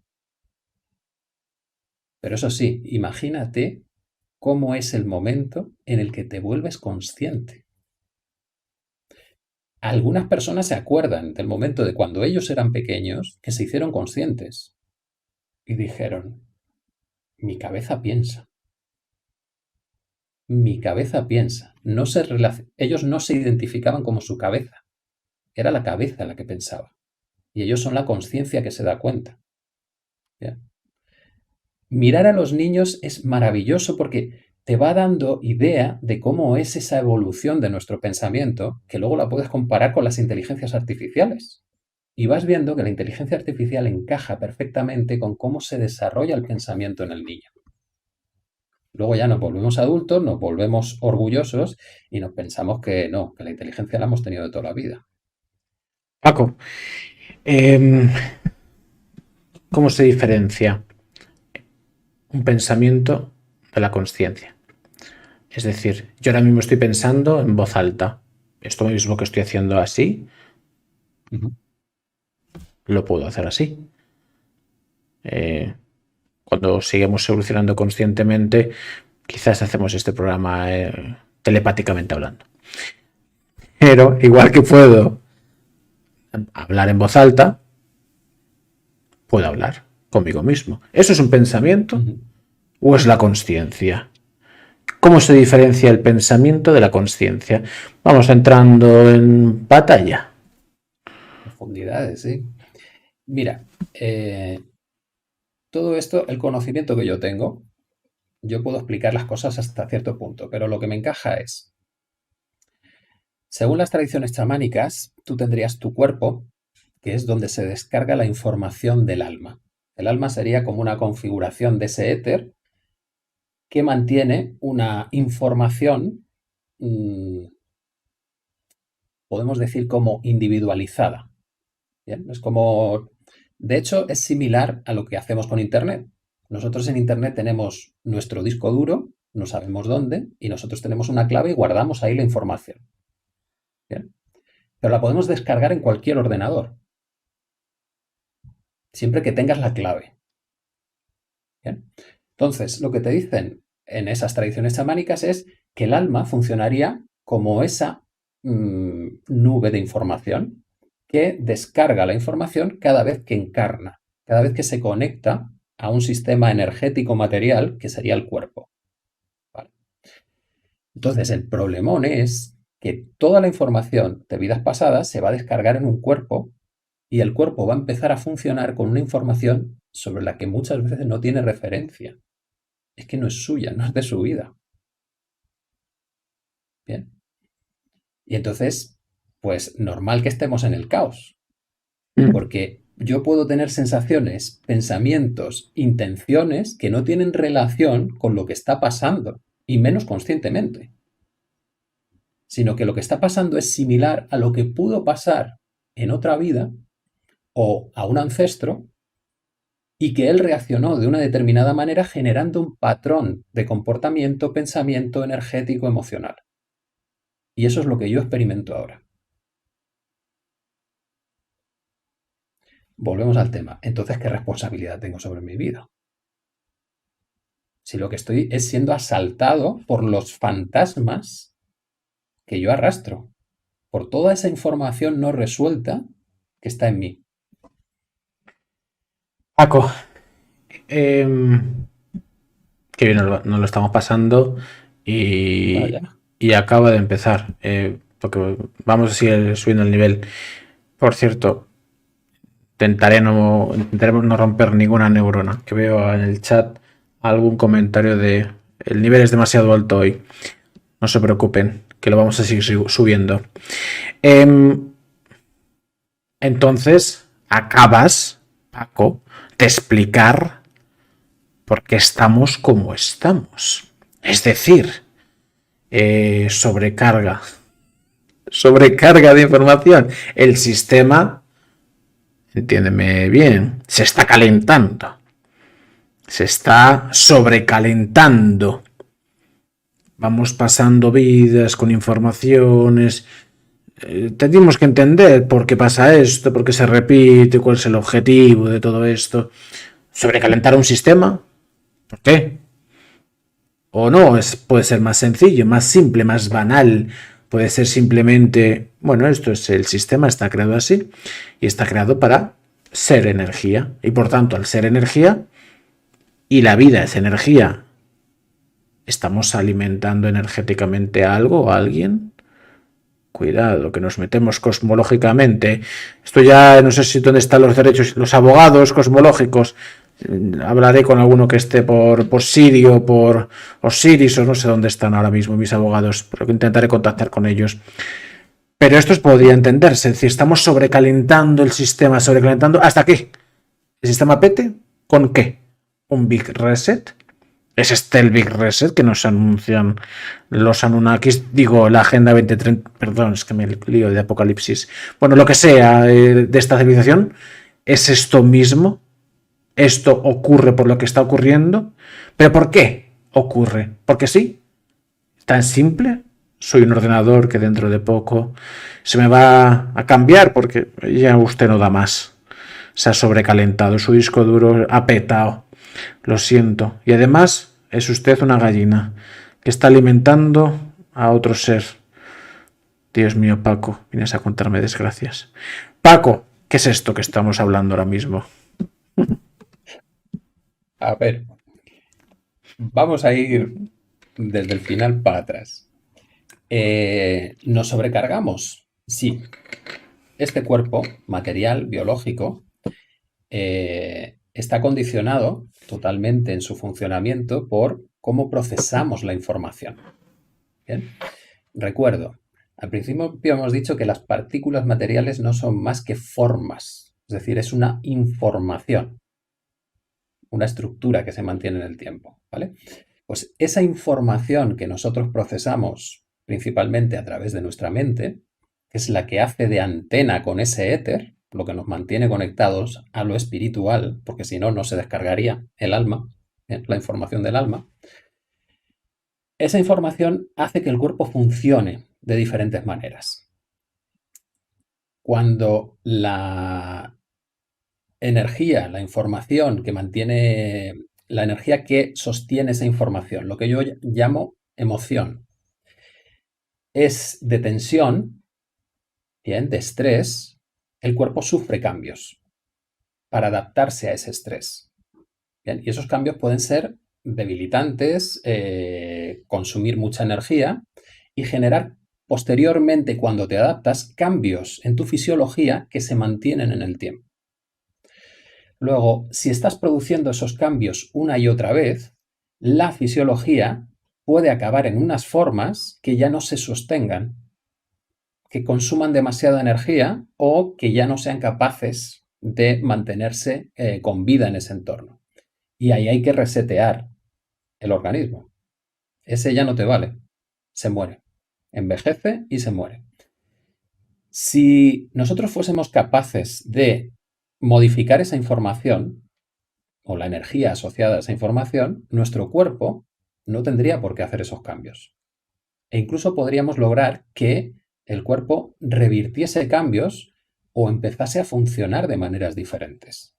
Pero eso sí, imagínate cómo es el momento en el que te vuelves consciente. Algunas personas se acuerdan del momento de cuando ellos eran pequeños que se hicieron conscientes y dijeron, mi cabeza piensa. Mi cabeza piensa. Ellos no se identificaban como su cabeza. Era la cabeza la que pensaba. Y ellos son la conciencia que se da cuenta. ¿Ya? Mirar a los niños es maravilloso porque te va dando idea de cómo es esa evolución de nuestro pensamiento, que luego la puedes comparar con las inteligencias artificiales. Y vas viendo que la inteligencia artificial encaja perfectamente con cómo se desarrolla el pensamiento en el niño. Luego ya nos volvemos adultos, nos volvemos orgullosos y nos pensamos que no, que la inteligencia la hemos tenido de toda la vida. Paco, ¿cómo se diferencia un pensamiento de la conciencia? Es decir, yo ahora mismo estoy pensando en voz alta. Esto mismo que estoy haciendo así, lo puedo hacer así. Cuando seguimos evolucionando conscientemente, quizás hacemos este programa telepáticamente hablando. Pero igual que puedo hablar en voz alta, puedo hablar conmigo mismo. ¿Eso es un pensamiento o es la consciencia? ¿Cómo se diferencia el pensamiento de la consciencia? Vamos entrando en batalla. Profundidades, sí. Mira, todo esto, el conocimiento que yo tengo, yo puedo explicar las cosas hasta cierto punto, pero lo que me encaja es, según las tradiciones chamánicas, tú tendrías tu cuerpo, que es donde se descarga la información del alma. El alma sería como una configuración de ese éter que mantiene una información, podemos decir, como individualizada. ¿Bien? Es como, de hecho, es similar a lo que hacemos con Internet. Nosotros en Internet tenemos nuestro disco duro, no sabemos dónde, y nosotros tenemos una clave y guardamos ahí la información. ¿Bien? Pero la podemos descargar en cualquier ordenador, siempre que tengas la clave. ¿Bien? Entonces, lo que te dicen en esas tradiciones chamánicas es que el alma funcionaría como esa nube de información que descarga la información cada vez que encarna, cada vez que se conecta a un sistema energético material que sería el cuerpo. ¿Vale? Entonces, el problemón es que toda la información de vidas pasadas se va a descargar en un cuerpo y el cuerpo va a empezar a funcionar con una información sobre la que muchas veces no tiene referencia. Es que no es suya, no es de su vida. Bien. Y entonces, pues normal que estemos en el caos, porque yo puedo tener sensaciones, pensamientos, intenciones que no tienen relación con lo que está pasando, y menos conscientemente, sino que lo que está pasando es similar a lo que pudo pasar en otra vida o a un ancestro, y que él reaccionó de una determinada manera generando un patrón de comportamiento, pensamiento, energético, emocional. Y eso es lo que yo experimento ahora. Volvemos al tema. Entonces, ¿qué responsabilidad tengo sobre mi vida? Si lo que estoy es siendo asaltado por los fantasmas que yo arrastro, por toda esa información no resuelta que está en mí. Paco, que bien nos lo estamos pasando y, Vaya. y acaba de empezar. Porque vamos a seguir subiendo el nivel. Por cierto, intentaremos no romper ninguna neurona. Que veo en el chat algún comentario de el nivel es demasiado alto hoy. No se preocupen, que lo vamos a seguir subiendo. Entonces, acabas, Paco, de explicar por qué estamos como estamos. Es decir, sobrecarga de información. El sistema, entiéndeme bien, se está calentando. Se está sobrecalentando. Vamos pasando vidas con informaciones. Tenemos que entender por qué pasa esto, por qué se repite, cuál es el objetivo de todo esto. ¿Sobrecalentar un sistema? ¿Por qué? O no, puede ser más sencillo, más simple, más banal. Puede ser simplemente, bueno, esto es el sistema, está creado así y está creado para ser energía. Y por tanto, al ser energía, y la vida es energía, ¿estamos alimentando energéticamente a algo o a alguien? Cuidado, que nos metemos cosmológicamente. Esto ya no sé si dónde están los derechos, los abogados cosmológicos. Hablaré con alguno que esté por Sirio, por Osiris, o no sé dónde están ahora mismo mis abogados, pero intentaré contactar con ellos. Pero esto podría entenderse, es decir, estamos sobrecalentando el sistema, sobrecalentando. ¿Hasta qué? ¿El sistema pete? ¿Con qué? ¿Un Big Reset? ¿Es este el Big Reset que nos anuncian los Anunnakis? Digo, la Agenda 2030, perdón, es que me lío de Apocalipsis. Bueno, lo que sea de esta civilización, ¿es esto mismo? ¿Esto ocurre por lo que está ocurriendo? ¿Pero por qué ocurre? ¿Porque sí? ¿Tan simple? Soy un ordenador que dentro de poco se me va a cambiar porque ya usted no da más. Se ha sobrecalentado, su disco duro ha petado. Lo siento. Y además es usted una gallina que está alimentando a otro ser. Dios mío, Paco, vienes a contarme desgracias. Paco, ¿qué es esto que estamos hablando ahora mismo? A ver, vamos a ir desde el final para atrás. ¿Nos sobrecargamos? Sí. Este cuerpo material, biológico, está condicionado totalmente en su funcionamiento por cómo procesamos la información. ¿Bien? Recuerdo, al principio hemos dicho que las partículas materiales no son más que formas, es decir, es una información, una estructura que se mantiene en el tiempo, ¿vale? Pues esa información que nosotros procesamos principalmente a través de nuestra mente, que es la que hace de antena con ese éter, lo que nos mantiene conectados a lo espiritual, porque si no, no se descargaría el alma, la información del alma. Esa información hace que el cuerpo funcione de diferentes maneras. Cuando la energía, la información que mantiene, la energía que sostiene esa información, lo que yo llamo emoción, es de tensión, bien, de estrés, el cuerpo sufre cambios para adaptarse a ese estrés. Bien, y esos cambios pueden ser debilitantes, consumir mucha energía y generar posteriormente, cuando te adaptas, cambios en tu fisiología que se mantienen en el tiempo. Luego, si estás produciendo esos cambios una y otra vez, la fisiología puede acabar en unas formas que ya no se sostengan, que consuman demasiada energía o que ya no sean capaces de mantenerse con vida en ese entorno. Y ahí hay que resetear el organismo. Ese ya no te vale, se muere, envejece y se muere. Si nosotros fuésemos capaces de modificar esa información o la energía asociada a esa información, nuestro cuerpo no tendría por qué hacer esos cambios. E incluso podríamos lograr que el cuerpo revirtiese cambios o empezase a funcionar de maneras diferentes.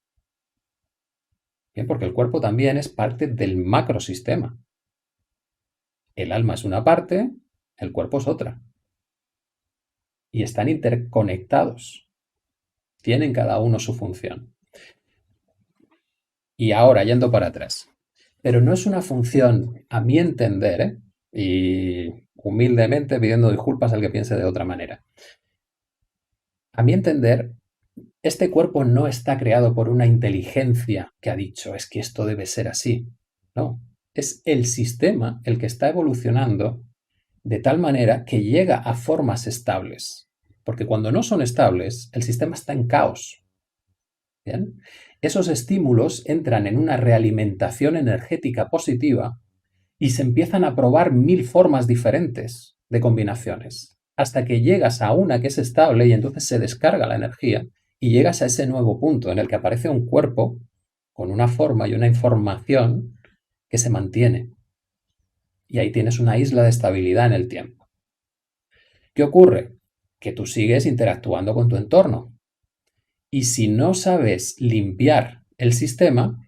Bien, porque el cuerpo también es parte del macrosistema. El alma es una parte, el cuerpo es otra. Y están interconectados. Tienen cada uno su función. Y ahora, yendo para atrás. Pero no es una función, a mi entender, y humildemente pidiendo disculpas al que piense de otra manera. A mi entender, este cuerpo no está creado por una inteligencia que ha dicho, es que esto debe ser así. No, es el sistema el que está evolucionando de tal manera que llega a formas estables. Porque cuando no son estables, el sistema está en caos. ¿Bien? Esos estímulos entran en una realimentación energética positiva y se empiezan a probar 1000 formas diferentes de combinaciones, hasta que llegas a una que es estable y entonces se descarga la energía y llegas a ese nuevo punto en el que aparece un cuerpo con una forma y una información que se mantiene. Y ahí tienes una isla de estabilidad en el tiempo. ¿Qué ocurre? Que tú sigues interactuando con tu entorno. Y si no sabes limpiar el sistema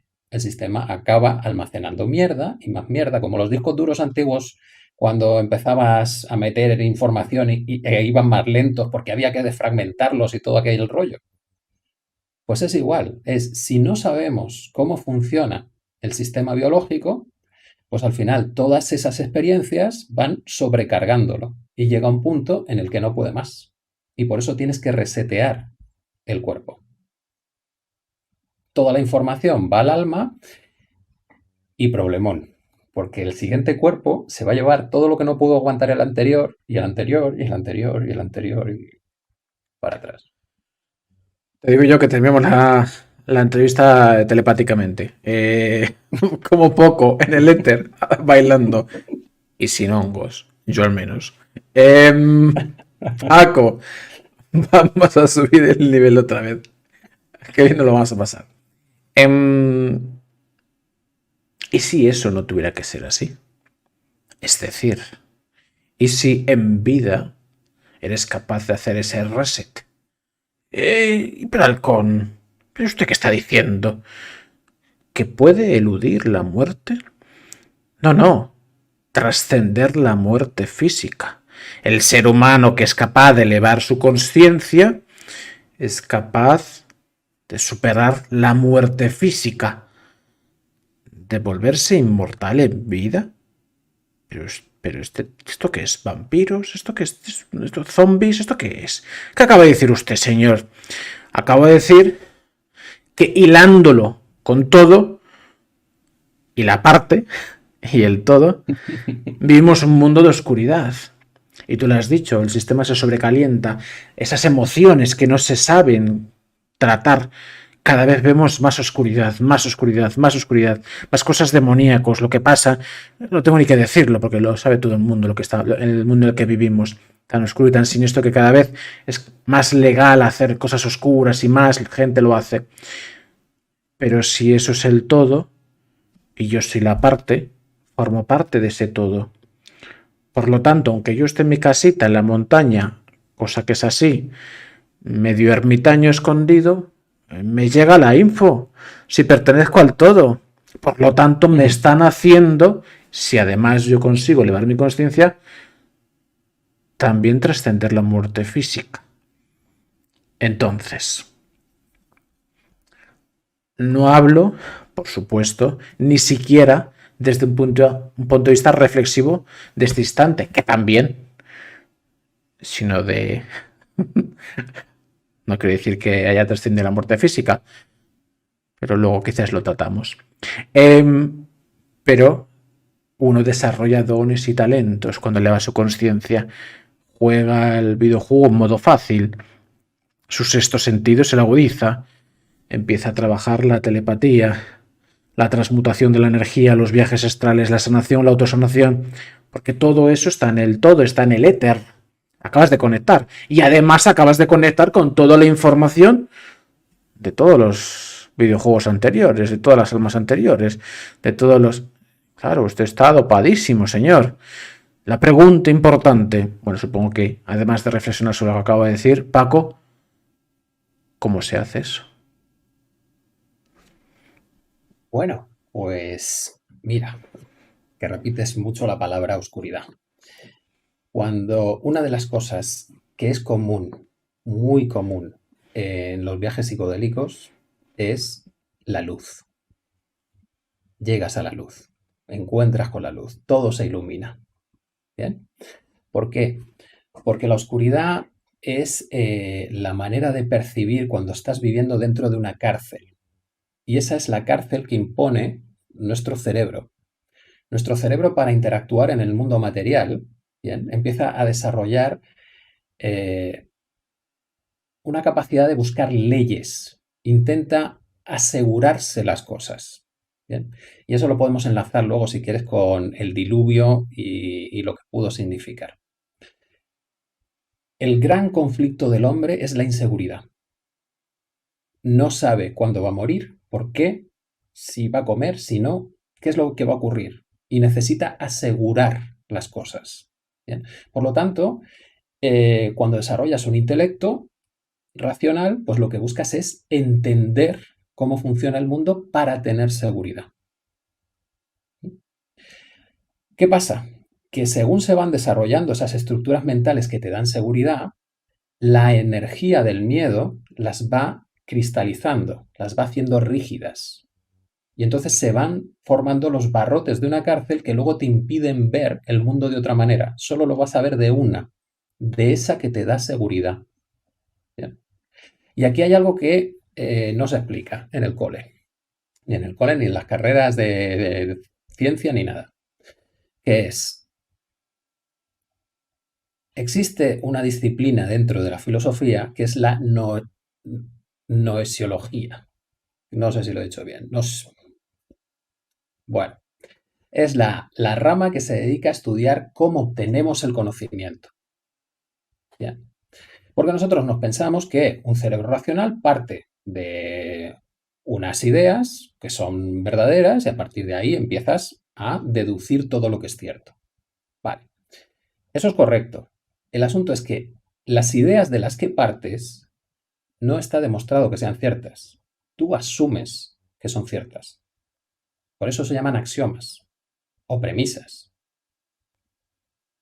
acaba almacenando mierda y más mierda, como los discos duros antiguos cuando empezabas a meter información e iban más lentos porque había que desfragmentarlos y todo aquel rollo. Pues es igual, si no sabemos cómo funciona el sistema biológico, pues al final todas esas experiencias van sobrecargándolo y llega un punto en el que no puede más. Y por eso tienes que resetear el cuerpo. Toda la información va al alma y problemón, porque el siguiente cuerpo se va a llevar todo lo que no pudo aguantar el anterior, y el anterior, y el anterior, y el anterior, y para atrás. Te digo yo que terminamos la entrevista telepáticamente. Como poco, en el éter, bailando. Y sin hongos, yo al menos. Paco, vamos a subir el nivel otra vez. Que bien no lo vamos a pasar. ¿Y si eso no tuviera que ser así? Es decir, ¿y si en vida eres capaz de hacer ese reset? Pero halcón, ¿pero usted qué está diciendo? ¿Que puede eludir la muerte? No, trascender la muerte física. El ser humano que es capaz de elevar su conciencia es capaz de superar la muerte física, de volverse inmortal en vida. Pero ¿esto qué es? ¿Vampiros? ¿Esto qué es? ¿Esto zombies? ¿Esto qué es? ¿Qué acaba de decir usted, señor? Acabo de decir que hilándolo con todo y la parte y el todo, vivimos un mundo de oscuridad. Y tú lo has dicho, el sistema se sobrecalienta. Esas emociones que no se saben tratar, cada vez vemos más oscuridad, más oscuridad, más oscuridad, más cosas demoníacos. Lo que pasa, no tengo ni que decirlo porque lo sabe todo el mundo, lo que está en el mundo en el que vivimos, tan oscuro y tan siniestro que cada vez es más legal hacer cosas oscuras y más gente lo hace. Pero si eso es el todo y yo soy la parte, formo parte de ese todo. Por lo tanto, aunque yo esté en mi casita en la montaña, cosa que es así, medio ermitaño escondido, me llega la info, si pertenezco al todo. Por lo tanto, me están haciendo, si además yo consigo elevar mi conciencia, también trascender la muerte física. Entonces, no hablo, por supuesto, ni siquiera desde un punto de vista reflexivo de este instante, que también, sino de... No quiero decir que haya trascendido la muerte física, pero luego quizás lo tratamos. Pero uno desarrolla dones y talentos cuando eleva su conciencia, juega el videojuego en modo fácil, su sexto sentido se lo agudiza, empieza a trabajar la telepatía, la transmutación de la energía, los viajes astrales, la sanación, la autosanación, porque todo eso está en el todo, está en el éter. Acabas de conectar. Y además acabas de conectar con toda la información de todos los videojuegos anteriores, de todas las almas anteriores, de todos los... Claro, usted está dopadísimo, señor. La pregunta importante, bueno, supongo que además de reflexionar sobre lo que acabo de decir, Paco, ¿cómo se hace eso? Bueno, pues mira, que repites mucho la palabra oscuridad. Cuando una de las cosas que es común, muy común en los viajes psicodélicos es la luz. Llegas a la luz, encuentras con la luz, todo se ilumina. ¿Bien? ¿Por qué? Porque la oscuridad es la manera de percibir cuando estás viviendo dentro de una cárcel. Y esa es la cárcel que impone nuestro cerebro. Nuestro cerebro, para interactuar en el mundo material, ¿bien?, empieza a desarrollar una capacidad de buscar leyes. Intenta asegurarse las cosas. ¿Bien? Y eso lo podemos enlazar luego, si quieres, con el diluvio y lo que pudo significar. El gran conflicto del hombre es la inseguridad. No sabe cuándo va a morir, por qué, si va a comer, si no, qué es lo que va a ocurrir. Y necesita asegurar las cosas. ¿Bien? Por lo tanto, cuando desarrollas un intelecto racional, pues lo que buscas es entender cómo funciona el mundo para tener seguridad. ¿Qué pasa? Que según se van desarrollando esas estructuras mentales que te dan seguridad, la energía del miedo las va cristalizando, las va haciendo rígidas. Y entonces se van formando los barrotes de una cárcel que luego te impiden ver el mundo de otra manera. Solo lo vas a ver de una, de esa que te da seguridad. ¿Bien? Y aquí hay algo que no se explica en el cole. Ni en el cole, ni en las carreras de ciencia, ni nada. Que es... Existe una disciplina dentro de la filosofía que es la noesiología. No sé si lo he dicho bien. Bueno, es la rama que se dedica a estudiar cómo obtenemos el conocimiento. ¿Bien? Porque nosotros nos pensamos que un cerebro racional parte de unas ideas que son verdaderas y a partir de ahí empiezas a deducir todo lo que es cierto. Vale, eso es correcto. El asunto es que las ideas de las que partes no está demostrado que sean ciertas. Tú asumes que son ciertas. Por eso se llaman axiomas o premisas.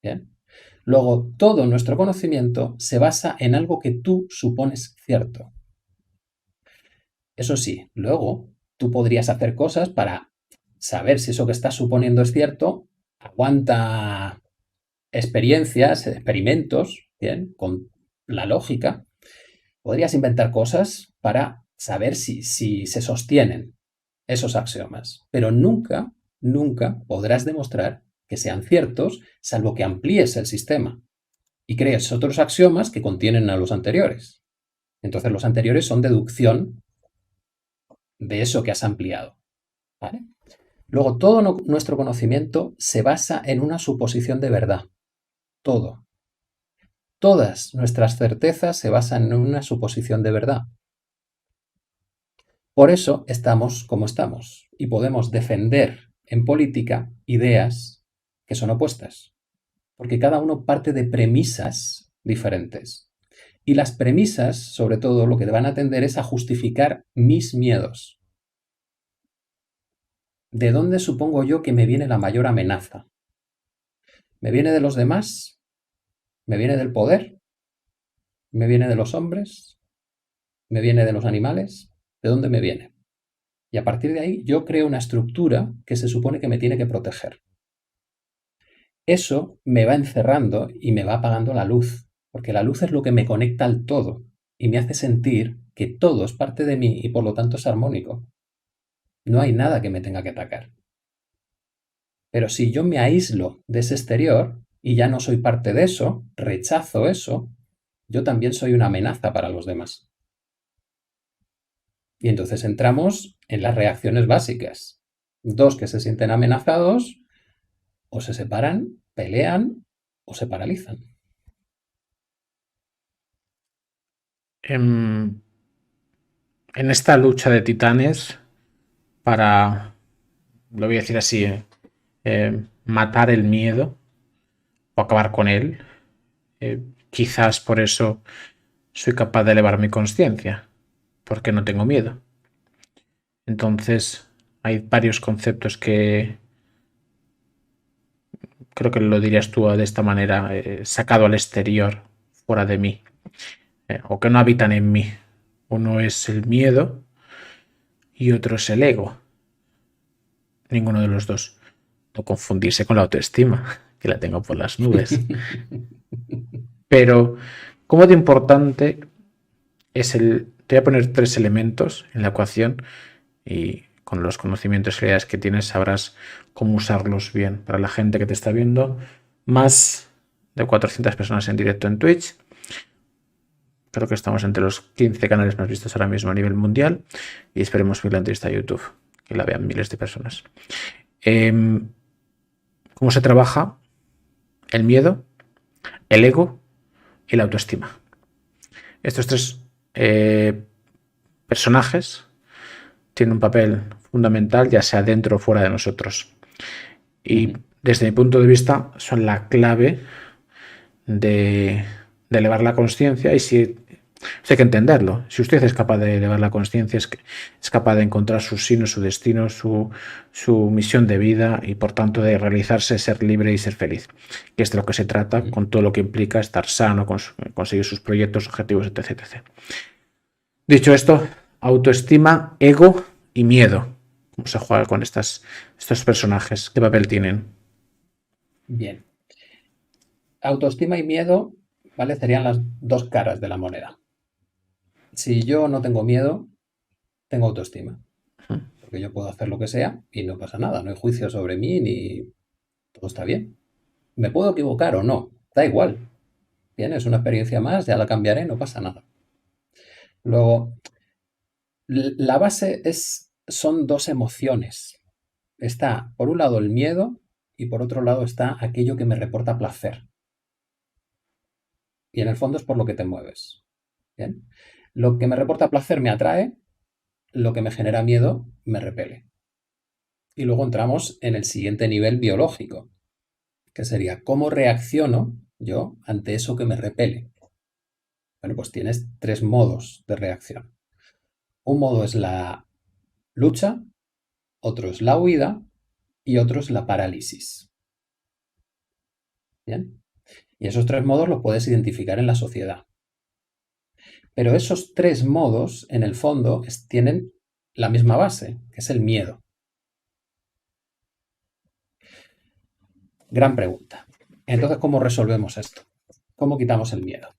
¿Bien? Luego, todo nuestro conocimiento se basa en algo que tú supones cierto. Eso sí, luego tú podrías hacer cosas para saber si eso que estás suponiendo es cierto, aguanta experiencias, experimentos, ¿bien?, con la lógica. Podrías inventar cosas para saber si se sostienen esos axiomas, pero nunca podrás demostrar que sean ciertos, salvo que amplíes el sistema y crees otros axiomas que contienen a los anteriores. Entonces los anteriores son deducción de eso que has ampliado. ¿Vale? Luego, todo nuestro conocimiento se basa en una suposición de verdad. Todo. Todas nuestras certezas se basan en una suposición de verdad. Por eso estamos como estamos y podemos defender en política ideas que son opuestas, porque cada uno parte de premisas diferentes. Y las premisas, sobre todo, lo que van a tender es a justificar mis miedos. ¿De dónde supongo yo que me viene la mayor amenaza? ¿Me viene de los demás? ¿Me viene del poder? ¿Me viene de los hombres? ¿Me viene de los animales? ¿De dónde me viene? Y a partir de ahí yo creo una estructura que se supone que me tiene que proteger. Eso me va encerrando y me va apagando la luz, porque la luz es lo que me conecta al todo y me hace sentir que todo es parte de mí y por lo tanto es armónico. No hay nada que me tenga que atacar. Pero si yo me aíslo de ese exterior y ya no soy parte de eso, rechazo eso, yo también soy una amenaza para los demás. Y entonces entramos en las reacciones básicas. Dos que se sienten amenazados o se separan, pelean o se paralizan. En esta lucha de titanes para, lo voy a decir así, matar el miedo o acabar con él, quizás por eso soy capaz de elevar mi conciencia, porque no tengo miedo. Entonces, hay varios conceptos que creo que lo dirías tú de esta manera, sacado al exterior, fuera de mí, o que no habitan en mí. Uno es el miedo y otro es el ego. Ninguno de los dos. No confundirse con la autoestima, que la tengo por las nubes. Pero, ¿cómo de importante es el... Te voy a poner 3 elementos en la ecuación y con los conocimientos y ideas que tienes sabrás cómo usarlos bien. Para la gente que te está viendo, más de 400 personas en directo en Twitch. Creo que estamos entre los 15 canales más vistos ahora mismo a nivel mundial y esperemos ver la entrevista a YouTube, que la vean miles de personas. ¿Cómo se trabaja el miedo, el ego y la autoestima? Estos 3 personajes tienen un papel fundamental, ya sea dentro o fuera de nosotros. Y desde mi punto de vista son la clave de elevar la conciencia. Y si hay que entenderlo, si usted es capaz de elevar la conciencia, es capaz de encontrar su sino, su destino, su misión de vida y por tanto de realizarse, ser libre y ser feliz, que es de lo que se trata con todo lo que implica estar sano, conseguir sus proyectos, objetivos, etc, etc. Dicho esto, autoestima, ego y miedo. ¿Cómo se juega con estos personajes? ¿Qué papel tienen? Bien. Autoestima y miedo, ¿vale? Serían las dos caras de la moneda. Si yo no tengo miedo, tengo autoestima. Porque yo puedo hacer lo que sea y no pasa nada. No hay juicio sobre mí ni todo está bien. ¿Me puedo equivocar o no? Da igual. Bien, es una experiencia más, ya la cambiaré, no pasa nada. Luego, la base son dos emociones. Está, por un lado, el miedo y por otro lado está aquello que me reporta placer. Y en el fondo es por lo que te mueves. ¿Bien? Lo que me reporta placer me atrae, lo que me genera miedo me repele. Y luego entramos en el siguiente nivel biológico, que sería cómo reacciono yo ante eso que me repele. Bueno, pues tienes 3 modos de reacción. Un modo es la lucha, otro es la huida y otro es la parálisis. ¿Bien? Y esos 3 modos los puedes identificar en la sociedad. Pero esos 3 modos, en el fondo, tienen la misma base, que es el miedo. Gran pregunta. Entonces, ¿cómo resolvemos esto? ¿Cómo quitamos el miedo?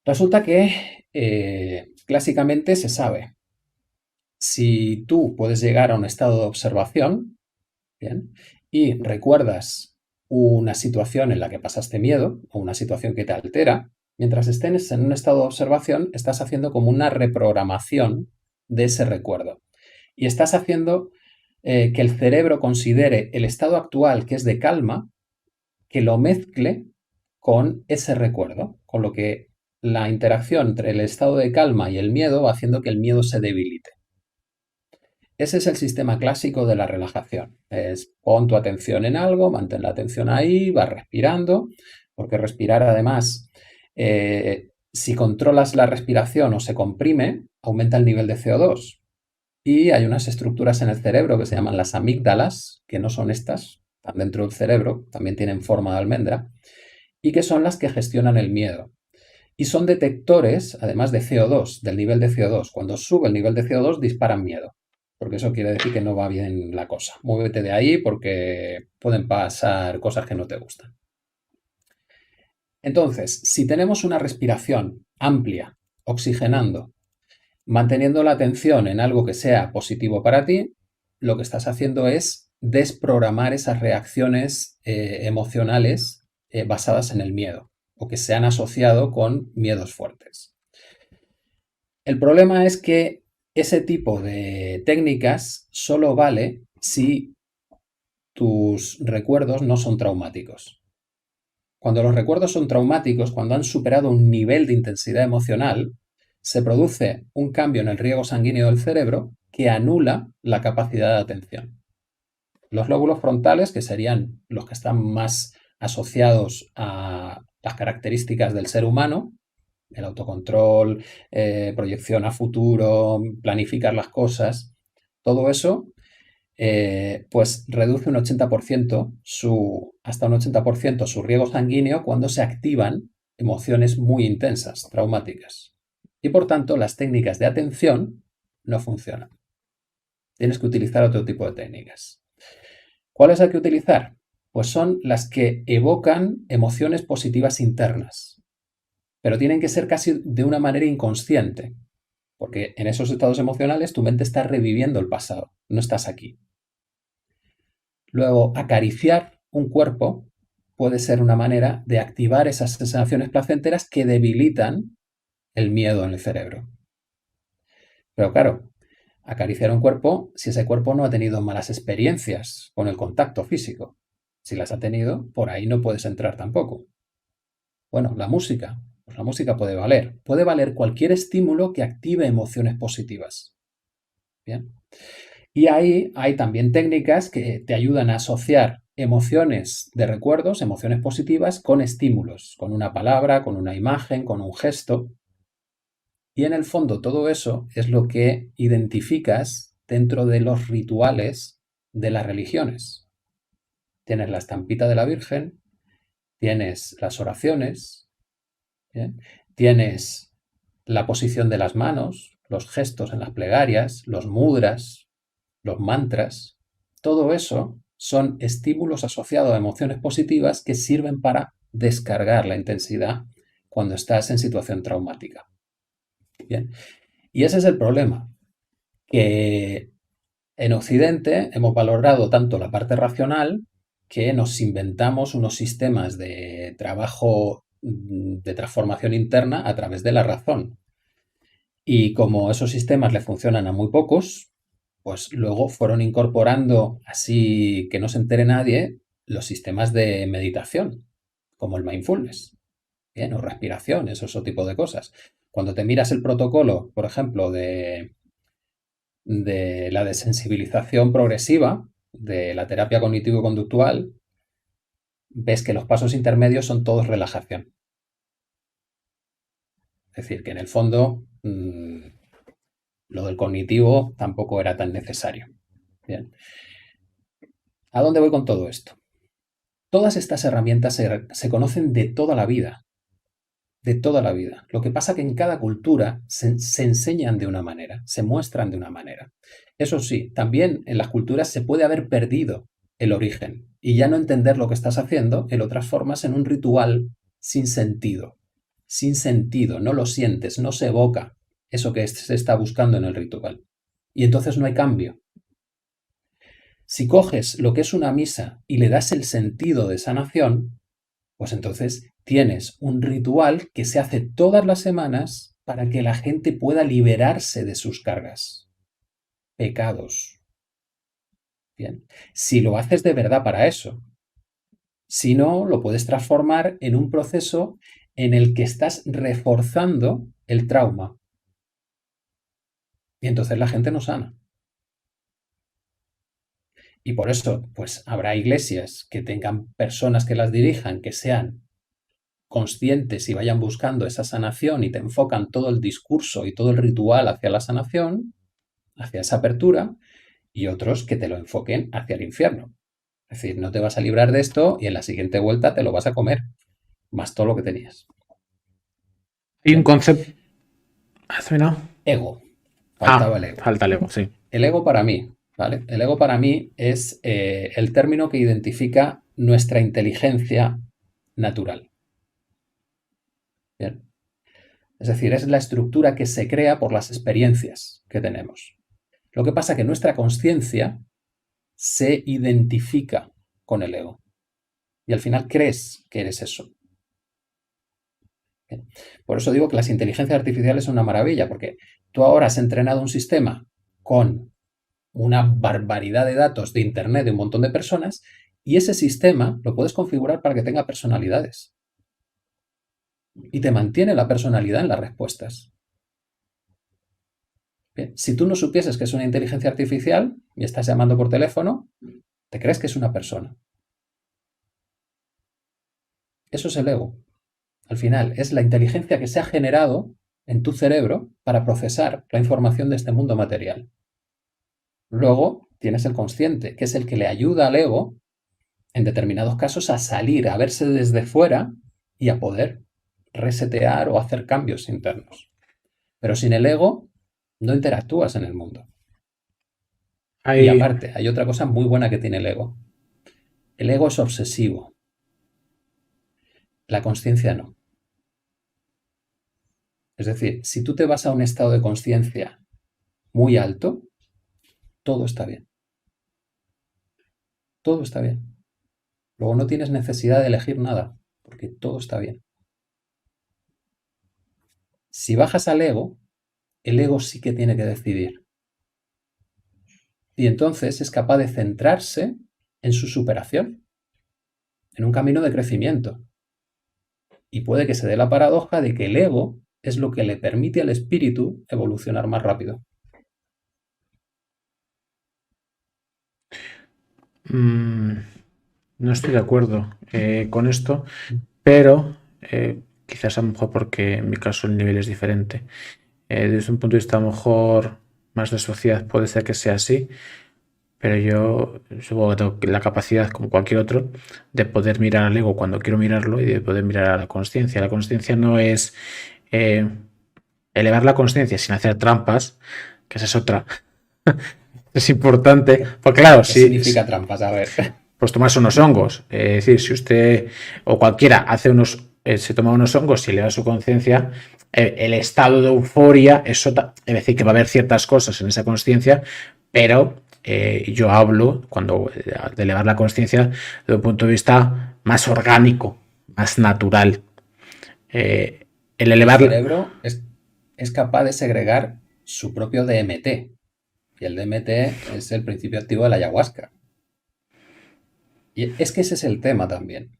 Resulta que clásicamente se sabe, si tú puedes llegar a un estado de observación, ¿bien? Y recuerdas una situación en la que pasaste miedo o una situación que te altera, mientras estés en un estado de observación, estás haciendo como una reprogramación de ese recuerdo. Y estás haciendo que el cerebro considere el estado actual, que es de calma, que lo mezcle con ese recuerdo, con lo que la interacción entre el estado de calma y el miedo va haciendo que el miedo se debilite. Ese es el sistema clásico de la relajación. Es pon tu atención en algo, mantén la atención ahí, vas respirando, porque respirar además, si controlas la respiración o se comprime, aumenta el nivel de CO2. Y hay unas estructuras en el cerebro que se llaman las amígdalas, que no son estas, están dentro del cerebro, también tienen forma de almendra, y que son las que gestionan el miedo. Y son detectores, además de CO2, del nivel de CO2. Cuando sube el nivel de CO2, disparan miedo, porque eso quiere decir que no va bien la cosa. Muévete de ahí porque pueden pasar cosas que no te gustan. Entonces, si tenemos una respiración amplia, oxigenando, manteniendo la atención en algo que sea positivo para ti, lo que estás haciendo es desprogramar esas reacciones emocionales basadas en el miedo o que se han asociado con miedos fuertes. El problema es que ese tipo de técnicas solo vale si tus recuerdos no son traumáticos. Cuando los recuerdos son traumáticos, cuando han superado un nivel de intensidad emocional, se produce un cambio en el riego sanguíneo del cerebro que anula la capacidad de atención. Los lóbulos frontales, que serían los que están más asociados a las características del ser humano, el autocontrol, proyección a futuro, planificar las cosas, todo eso, pues reduce un 80% hasta un 80% su riego sanguíneo cuando se activan emociones muy intensas, traumáticas. Y por tanto, las técnicas de atención no funcionan. Tienes que utilizar otro tipo de técnicas. ¿Cuáles hay que utilizar? Pues son las que evocan emociones positivas internas, pero tienen que ser casi de una manera inconsciente, porque en esos estados emocionales tu mente está reviviendo el pasado, no estás aquí. Luego, acariciar un cuerpo puede ser una manera de activar esas sensaciones placenteras que debilitan el miedo en el cerebro. Pero claro, acariciar un cuerpo si ese cuerpo no ha tenido malas experiencias con el contacto físico. Si las ha tenido, por ahí no puedes entrar tampoco. Bueno, la música. Pues la música puede valer. Puede valer cualquier estímulo que active emociones positivas. Bien. Y ahí hay también técnicas que te ayudan a asociar emociones de recuerdos, emociones positivas, con estímulos, con una palabra, con una imagen, con un gesto. Y en el fondo todo eso es lo que identificas dentro de los rituales de las religiones. Tienes la estampita de la Virgen, tienes las oraciones, ¿bien? Tienes la posición de las manos, los gestos en las plegarias, los mudras, los mantras. Todo eso son estímulos asociados a emociones positivas que sirven para descargar la intensidad cuando estás en situación traumática. Bien. Y ese es el problema, que en Occidente hemos valorado tanto la parte racional que nos inventamos unos sistemas de trabajo de transformación interna a través de la razón. Y como esos sistemas le funcionan a muy pocos, pues luego fueron incorporando, así que no se entere nadie, los sistemas de meditación, como el mindfulness, ¿bien? O respiración, ese tipo de cosas. Cuando te miras el protocolo, por ejemplo, de la desensibilización progresiva, de la terapia cognitivo-conductual, ves que los pasos intermedios son todos relajación. Es decir, que en el fondo lo del cognitivo tampoco era tan necesario. Bien. ¿A dónde voy con todo esto? Todas estas herramientas se conocen de toda la vida. De toda la vida. Lo que pasa que en cada cultura se enseñan de una manera, se muestran de una manera. Eso sí, también en las culturas se puede haber perdido el origen y ya no entender lo que estás haciendo y lo transformas en un ritual sin sentido. Sin sentido, no lo sientes, no se evoca eso que se está buscando en el ritual. Y entonces no hay cambio. Si coges lo que es una misa y le das el sentido de sanación, pues entonces tienes un ritual que se hace todas las semanas para que la gente pueda liberarse de sus cargas, pecados. Bien, si lo haces de verdad para eso. Si no, lo puedes transformar en un proceso en el que estás reforzando el trauma. Y entonces la gente no sana. Y por eso, pues habrá iglesias que tengan personas que las dirijan, que sean conscientes y vayan buscando esa sanación y te enfocan todo el discurso y todo el ritual hacia la sanación, hacia esa apertura, y otros que te lo enfoquen hacia el infierno. Es decir, no te vas a librar de esto y en la siguiente vuelta te lo vas a comer, más todo lo que tenías. Hay un concepto... ¿Has terminado? Ego. Faltaba el ego. Falta el ego, sí. El ego para mí, ¿vale? El ego para mí es el término que identifica nuestra inteligencia natural. Bien. Es decir, es la estructura que se crea por las experiencias que tenemos. Lo que pasa es que nuestra conciencia se identifica con el ego y al final crees que eres eso. Bien. Por eso digo que las inteligencias artificiales son una maravilla, porque tú ahora has entrenado un sistema con una barbaridad de datos de Internet de un montón de personas y ese sistema lo puedes configurar para que tenga personalidades. Y te mantiene la personalidad en las respuestas. Bien, si tú no supieses que es una inteligencia artificial y estás llamando por teléfono, te crees que es una persona. Eso es el ego. Al final, es la inteligencia que se ha generado en tu cerebro para procesar la información de este mundo material. Luego tienes el consciente, que es el que le ayuda al ego, en determinados casos, a salir, a verse desde fuera y a poder resetear o hacer cambios internos. Pero sin el ego, no interactúas en el mundo. Y aparte, hay otra cosa muy buena que tiene el ego. El ego es obsesivo. La consciencia no. Es decir, si tú te vas a un estado de consciencia muy alto, todo está bien. Todo está bien. Luego no tienes necesidad de elegir nada, porque todo está bien. Si bajas al ego, el ego sí que tiene que decidir. Y entonces es capaz de centrarse en su superación, en un camino de crecimiento. Y puede que se dé la paradoja de que el ego es lo que le permite al espíritu evolucionar más rápido. No estoy de acuerdo con esto, pero quizás a lo mejor porque en mi caso el nivel es diferente. Desde un punto de vista a lo mejor más de sociedad puede ser que sea así, pero yo supongo que tengo la capacidad, como cualquier otro, de poder mirar al ego cuando quiero mirarlo y de poder mirar a la consciencia. La consciencia no es elevar la consciencia sin hacer trampas, que esa es otra. Es importante, porque claro, ¿Qué significa trampas? A ver. Pues tomarse unos hongos. Es decir, si usted o cualquiera hace se toma unos hongos y eleva su conciencia, el estado de euforia, es decir, que va a haber ciertas cosas en esa conciencia, pero yo hablo de elevar la conciencia desde un punto de vista más orgánico, más natural. El cerebro es capaz de segregar su propio DMT. Y el DMT es el principio activo de la ayahuasca. Y es que ese es el tema también.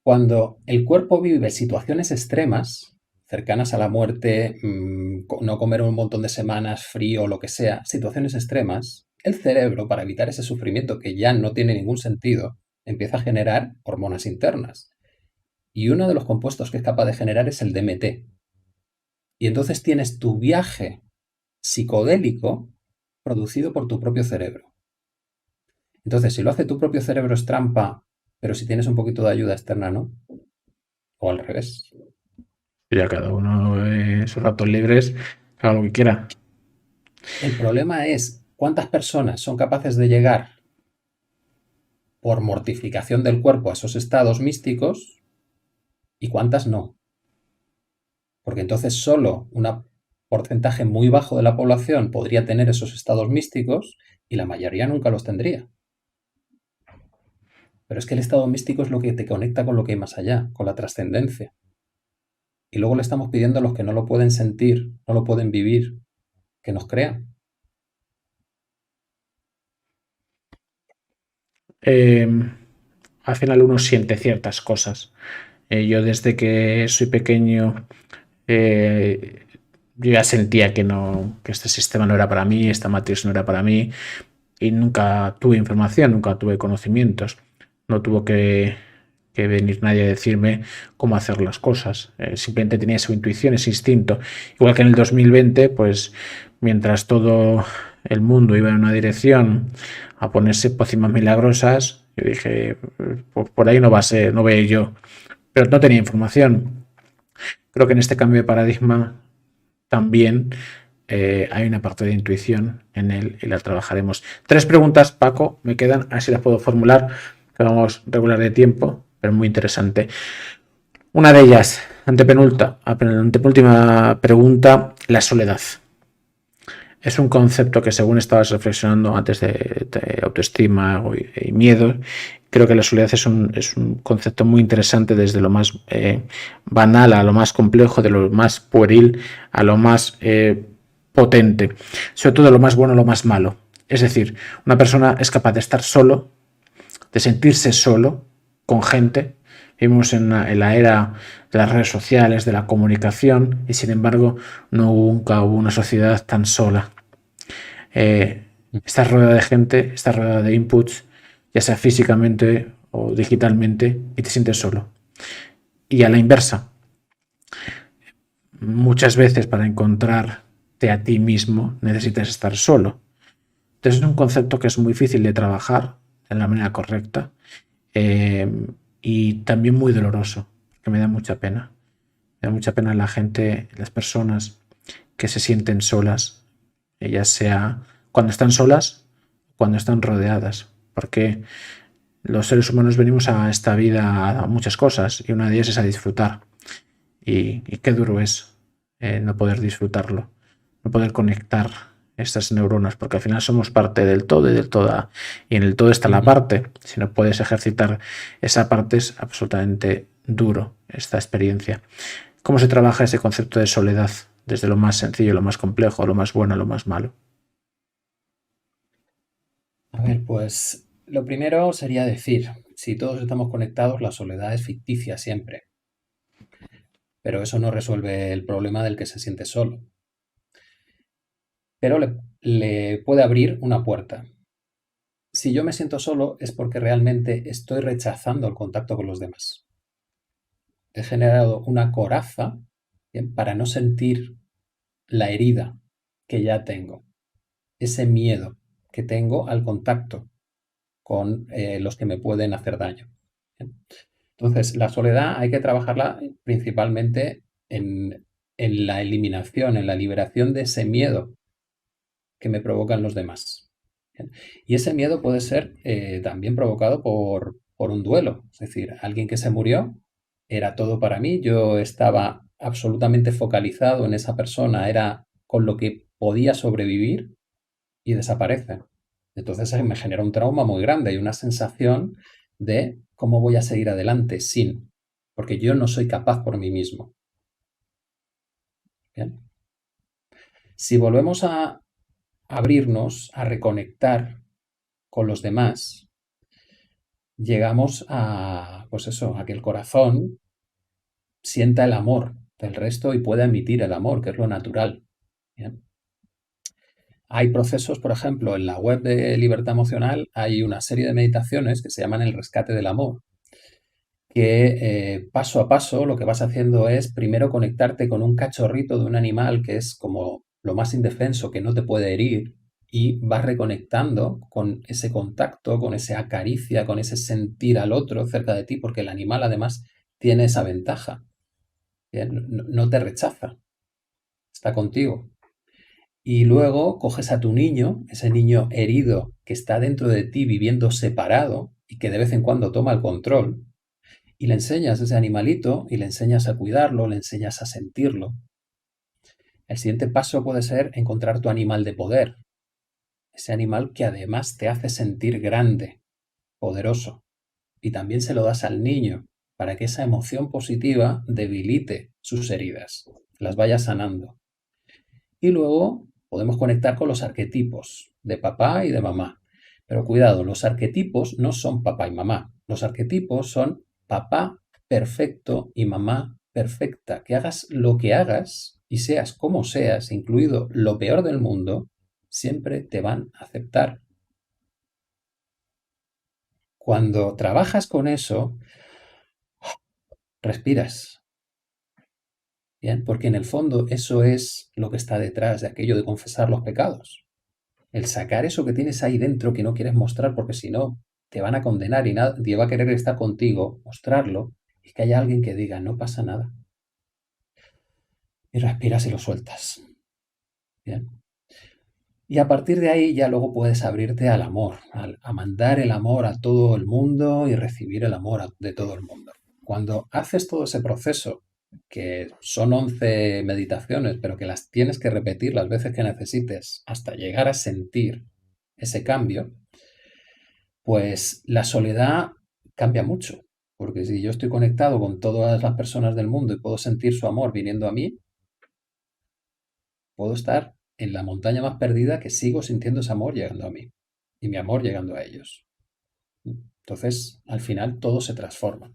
Cuando el cuerpo vive situaciones extremas, cercanas a la muerte, no comer un montón de semanas, frío, lo que sea, situaciones extremas, el cerebro, para evitar ese sufrimiento que ya no tiene ningún sentido, empieza a generar hormonas internas. Y uno de los compuestos que es capaz de generar es el DMT. Y entonces tienes tu viaje psicodélico producido por tu propio cerebro. Entonces, si lo hace tu propio cerebro es trampa, pero si tienes un poquito de ayuda externa, ¿no? O al revés. Ya cada uno sus ratos libres haga lo que quiera. El problema es cuántas personas son capaces de llegar por mortificación del cuerpo a esos estados místicos y cuántas no. Porque entonces solo un porcentaje muy bajo de la población podría tener esos estados místicos y la mayoría nunca los tendría. Pero es que el estado místico es lo que te conecta con lo que hay más allá, con la trascendencia. Y luego le estamos pidiendo a los que no lo pueden sentir, no lo pueden vivir, que nos crean. Al final uno siente ciertas cosas. Yo desde que soy pequeño yo ya sentía que este sistema no era para mí, esta matriz no era para mí y nunca tuve información, nunca tuve conocimientos. No tuvo que venir nadie a decirme cómo hacer las cosas. Simplemente tenía esa intuición, ese instinto. Igual que en el 2020, pues mientras todo el mundo iba en una dirección a ponerse pócimas milagrosas, yo dije, por ahí no va a ser, no veo yo. Pero no tenía información. Creo que en este cambio de paradigma también hay una parte de intuición en él y la trabajaremos. 3 preguntas, Paco, me quedan, así las puedo formular. Vamos regular de tiempo, pero muy interesante. Una de ellas, antepúltima pregunta, la soledad. Es un concepto que, según estabas reflexionando antes de autoestima y miedo, creo que la soledad es un concepto muy interesante, desde lo más banal a lo más complejo, de lo más pueril a lo más potente, sobre todo lo más bueno a lo más malo. Es decir, una persona es capaz de estar solo, de sentirse solo con gente. Vivimos en la era de las redes sociales, de la comunicación, y sin embargo nunca hubo una sociedad tan sola. Estás rodeada de gente, estás rodeada de inputs, ya sea físicamente o digitalmente, y te sientes solo. Y a la inversa, muchas veces para encontrarte a ti mismo necesitas estar solo. Entonces es un concepto que es muy difícil de trabajar de la manera correcta, y también muy doloroso, que me da mucha pena. Me da mucha pena la gente, las personas que se sienten solas, ya sea cuando están solas o cuando están rodeadas, porque los seres humanos venimos a esta vida a muchas cosas, y una de ellas es a disfrutar. Y qué duro es no poder disfrutarlo, no poder conectar estas neuronas, porque al final somos parte del todo y del toda, y en el todo está la parte. Si no puedes ejercitar esa parte, es absolutamente duro esta experiencia. ¿Cómo se trabaja ese concepto de soledad? Desde lo más sencillo, lo más complejo, lo más bueno, lo más malo. A ver, pues lo primero sería decir, si todos estamos conectados, la soledad es ficticia siempre, pero eso no resuelve el problema del que se siente solo. Pero le puede abrir una puerta. Si yo me siento solo es porque realmente estoy rechazando el contacto con los demás. He generado una coraza, ¿bien?, para no sentir la herida que ya tengo, ese miedo que tengo al contacto con los que me pueden hacer daño. ¿Bien? Entonces, la soledad hay que trabajarla principalmente en la eliminación, en la liberación de ese miedo que me provocan los demás. ¿Bien? Y ese miedo puede ser también provocado por un duelo, es decir, alguien que se murió era todo para mí, yo estaba absolutamente focalizado en esa persona, era con lo que podía sobrevivir, y desaparece. Entonces me genera un trauma muy grande y una sensación de cómo voy a seguir adelante sin, porque yo no soy capaz por mí mismo. ¿Bien? Si volvemos a abrirnos, a reconectar con los demás, llegamos a, pues eso, a que el corazón sienta el amor del resto y pueda emitir el amor, que es lo natural. ¿Bien? Hay procesos, por ejemplo, en la web de Libertad Emocional hay una serie de meditaciones que se llaman el rescate del amor, que paso a paso lo que vas haciendo es primero conectarte con un cachorrito de un animal que es como lo más indefenso, que no te puede herir, y vas reconectando con ese contacto, con esa acaricia, con ese sentir al otro cerca de ti, porque el animal además tiene esa ventaja. No te rechaza, está contigo. Y luego coges a tu niño, ese niño herido que está dentro de ti viviendo separado y que de vez en cuando toma el control, y le enseñas a ese animalito y le enseñas a cuidarlo, le enseñas a sentirlo. El siguiente paso puede ser encontrar tu animal de poder, ese animal que además te hace sentir grande, poderoso, y también se lo das al niño para que esa emoción positiva debilite sus heridas, las vaya sanando. Y luego podemos conectar con los arquetipos de papá y de mamá. Pero cuidado, los arquetipos no son papá y mamá. Los arquetipos son papá perfecto y mamá perfecta. Que hagas lo que hagas y seas como seas, incluido lo peor del mundo, siempre te van a aceptar. Cuando trabajas con eso, respiras. ¿Bien? Porque en el fondo eso es lo que está detrás de aquello de confesar los pecados. El sacar eso que tienes ahí dentro que no quieres mostrar porque si no te van a condenar y nadie va a querer estar contigo, mostrarlo, y que haya alguien que diga, no pasa nada. Y respiras y lo sueltas. Bien. Y a partir de ahí ya luego puedes abrirte al amor, a mandar el amor a todo el mundo y recibir el amor de todo el mundo. Cuando haces todo ese proceso que son 11 meditaciones, pero que las tienes que repetir las veces que necesites hasta llegar a sentir ese cambio, pues la soledad cambia mucho. Porque si yo estoy conectado con todas las personas del mundo y puedo sentir su amor viniendo a mí, puedo estar en la montaña más perdida que sigo sintiendo ese amor llegando a mí y mi amor llegando a ellos. Entonces, al final todo se transforma.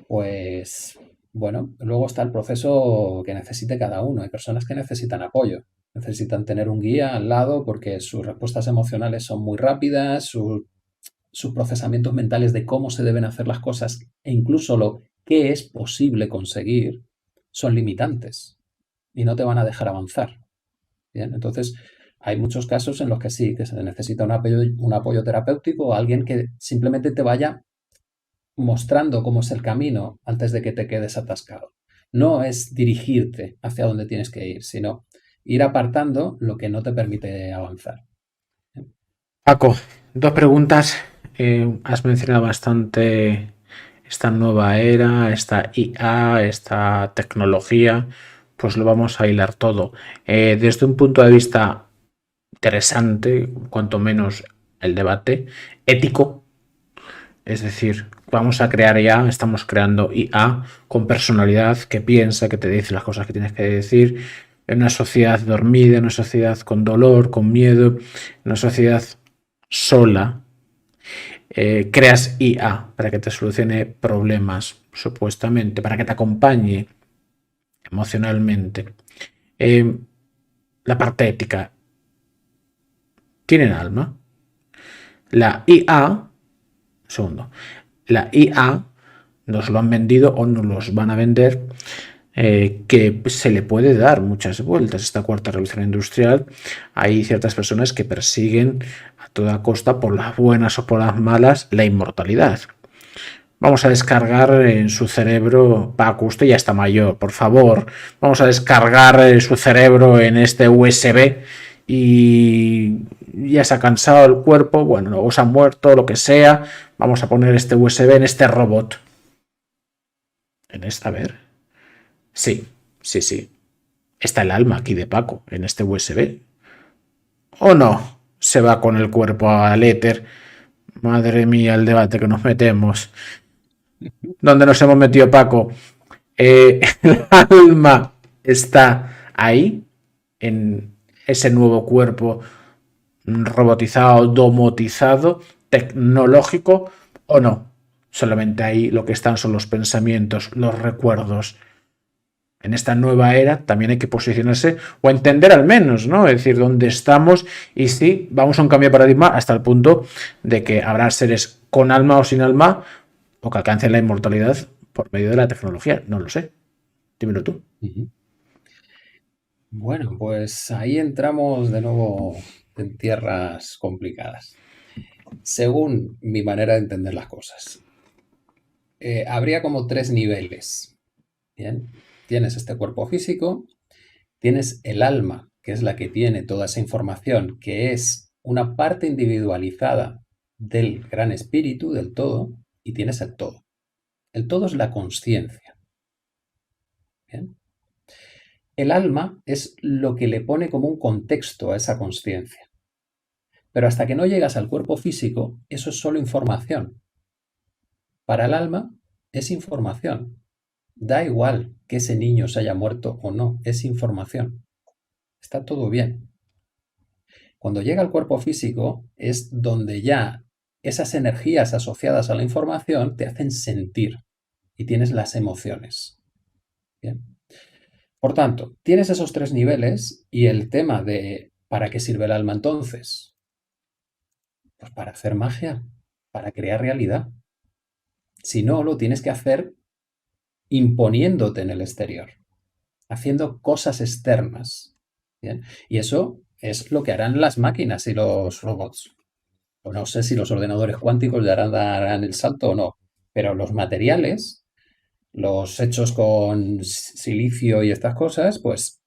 Pues bueno, luego está el proceso que necesite cada uno. Hay personas que necesitan apoyo, necesitan tener un guía al lado porque sus respuestas emocionales son muy rápidas, sus procesamientos mentales de cómo se deben hacer las cosas e incluso lo que es posible conseguir son limitantes y no te van a dejar avanzar. Bien, entonces hay muchos casos en los que sí, que se necesita un apoyo terapéutico o alguien que simplemente te vaya mostrando cómo es el camino antes de que te quedes atascado. No es dirigirte hacia donde tienes que ir, sino ir apartando lo que no te permite avanzar. Paco, dos preguntas. Has mencionado bastante esta nueva era, esta IA, esta tecnología. Pues lo vamos a hilar todo. Desde un punto de vista interesante, cuanto menos el debate ético, es decir, vamos a crear IA, estamos creando IA con personalidad que piensa, que te dice las cosas que tienes que decir, en una sociedad dormida, en una sociedad con dolor, con miedo, en una sociedad sola. Creas IA para que te solucione problemas, supuestamente, para que te acompañe emocionalmente. La parte ética. ¿Tienen alma? La IA, segundo, la IA nos lo han vendido o nos los van a vender, que se le puede dar muchas vueltas. Esta cuarta revolución industrial, hay ciertas personas que persiguen a toda costa, por las buenas o por las malas, la inmortalidad. Vamos a descargar en su cerebro, Paco, usted ya está mayor, por favor, vamos a descargar su cerebro en este USB y ya se ha cansado el cuerpo, bueno, o se ha muerto, lo que sea, vamos a poner este USB en este robot. En esta, a ver. Sí, sí, sí. Está el alma aquí de Paco, en este USB. ¿O no? Se va con el cuerpo al éter. Madre mía, el debate que nos metemos. ¿Dónde nos hemos metido, Paco? El alma está ahí, en ese nuevo cuerpo robotizado, domotizado, tecnológico, ¿o no? Solamente ahí lo que están son los pensamientos, los recuerdos. En esta nueva era también hay que posicionarse o entender al menos, ¿no? Es decir, dónde estamos y si vamos a un cambio de paradigma hasta el punto de que habrá seres con alma o sin alma o que alcancen la inmortalidad por medio de la tecnología. No lo sé. Dímelo tú. Bueno, pues ahí entramos de nuevo en tierras complicadas. Según mi manera de entender las cosas, habría como 3 niveles. Bien, tienes este cuerpo físico, tienes el alma, que es la que tiene toda esa información, que es una parte individualizada del gran espíritu, del todo, y tienes el todo. El todo es la consciencia. Bien. El alma es lo que le pone como un contexto a esa consciencia. Pero hasta que no llegas al cuerpo físico, eso es solo información. Para el alma es información. Da igual que ese niño se haya muerto o no, es información. Está todo bien. Cuando llega al cuerpo físico es donde ya esas energías asociadas a la información te hacen sentir y tienes las emociones. Bien. Por tanto, tienes esos 3 niveles y el tema de ¿para qué sirve el alma entonces? Pues para hacer magia, para crear realidad. Si no, lo tienes que hacer imponiéndote en el exterior, haciendo cosas externas. ¿Bien? Y eso es lo que harán las máquinas y los robots. O no sé si los ordenadores cuánticos ya darán el salto o no, pero los materiales, los hechos con silicio y estas cosas, pues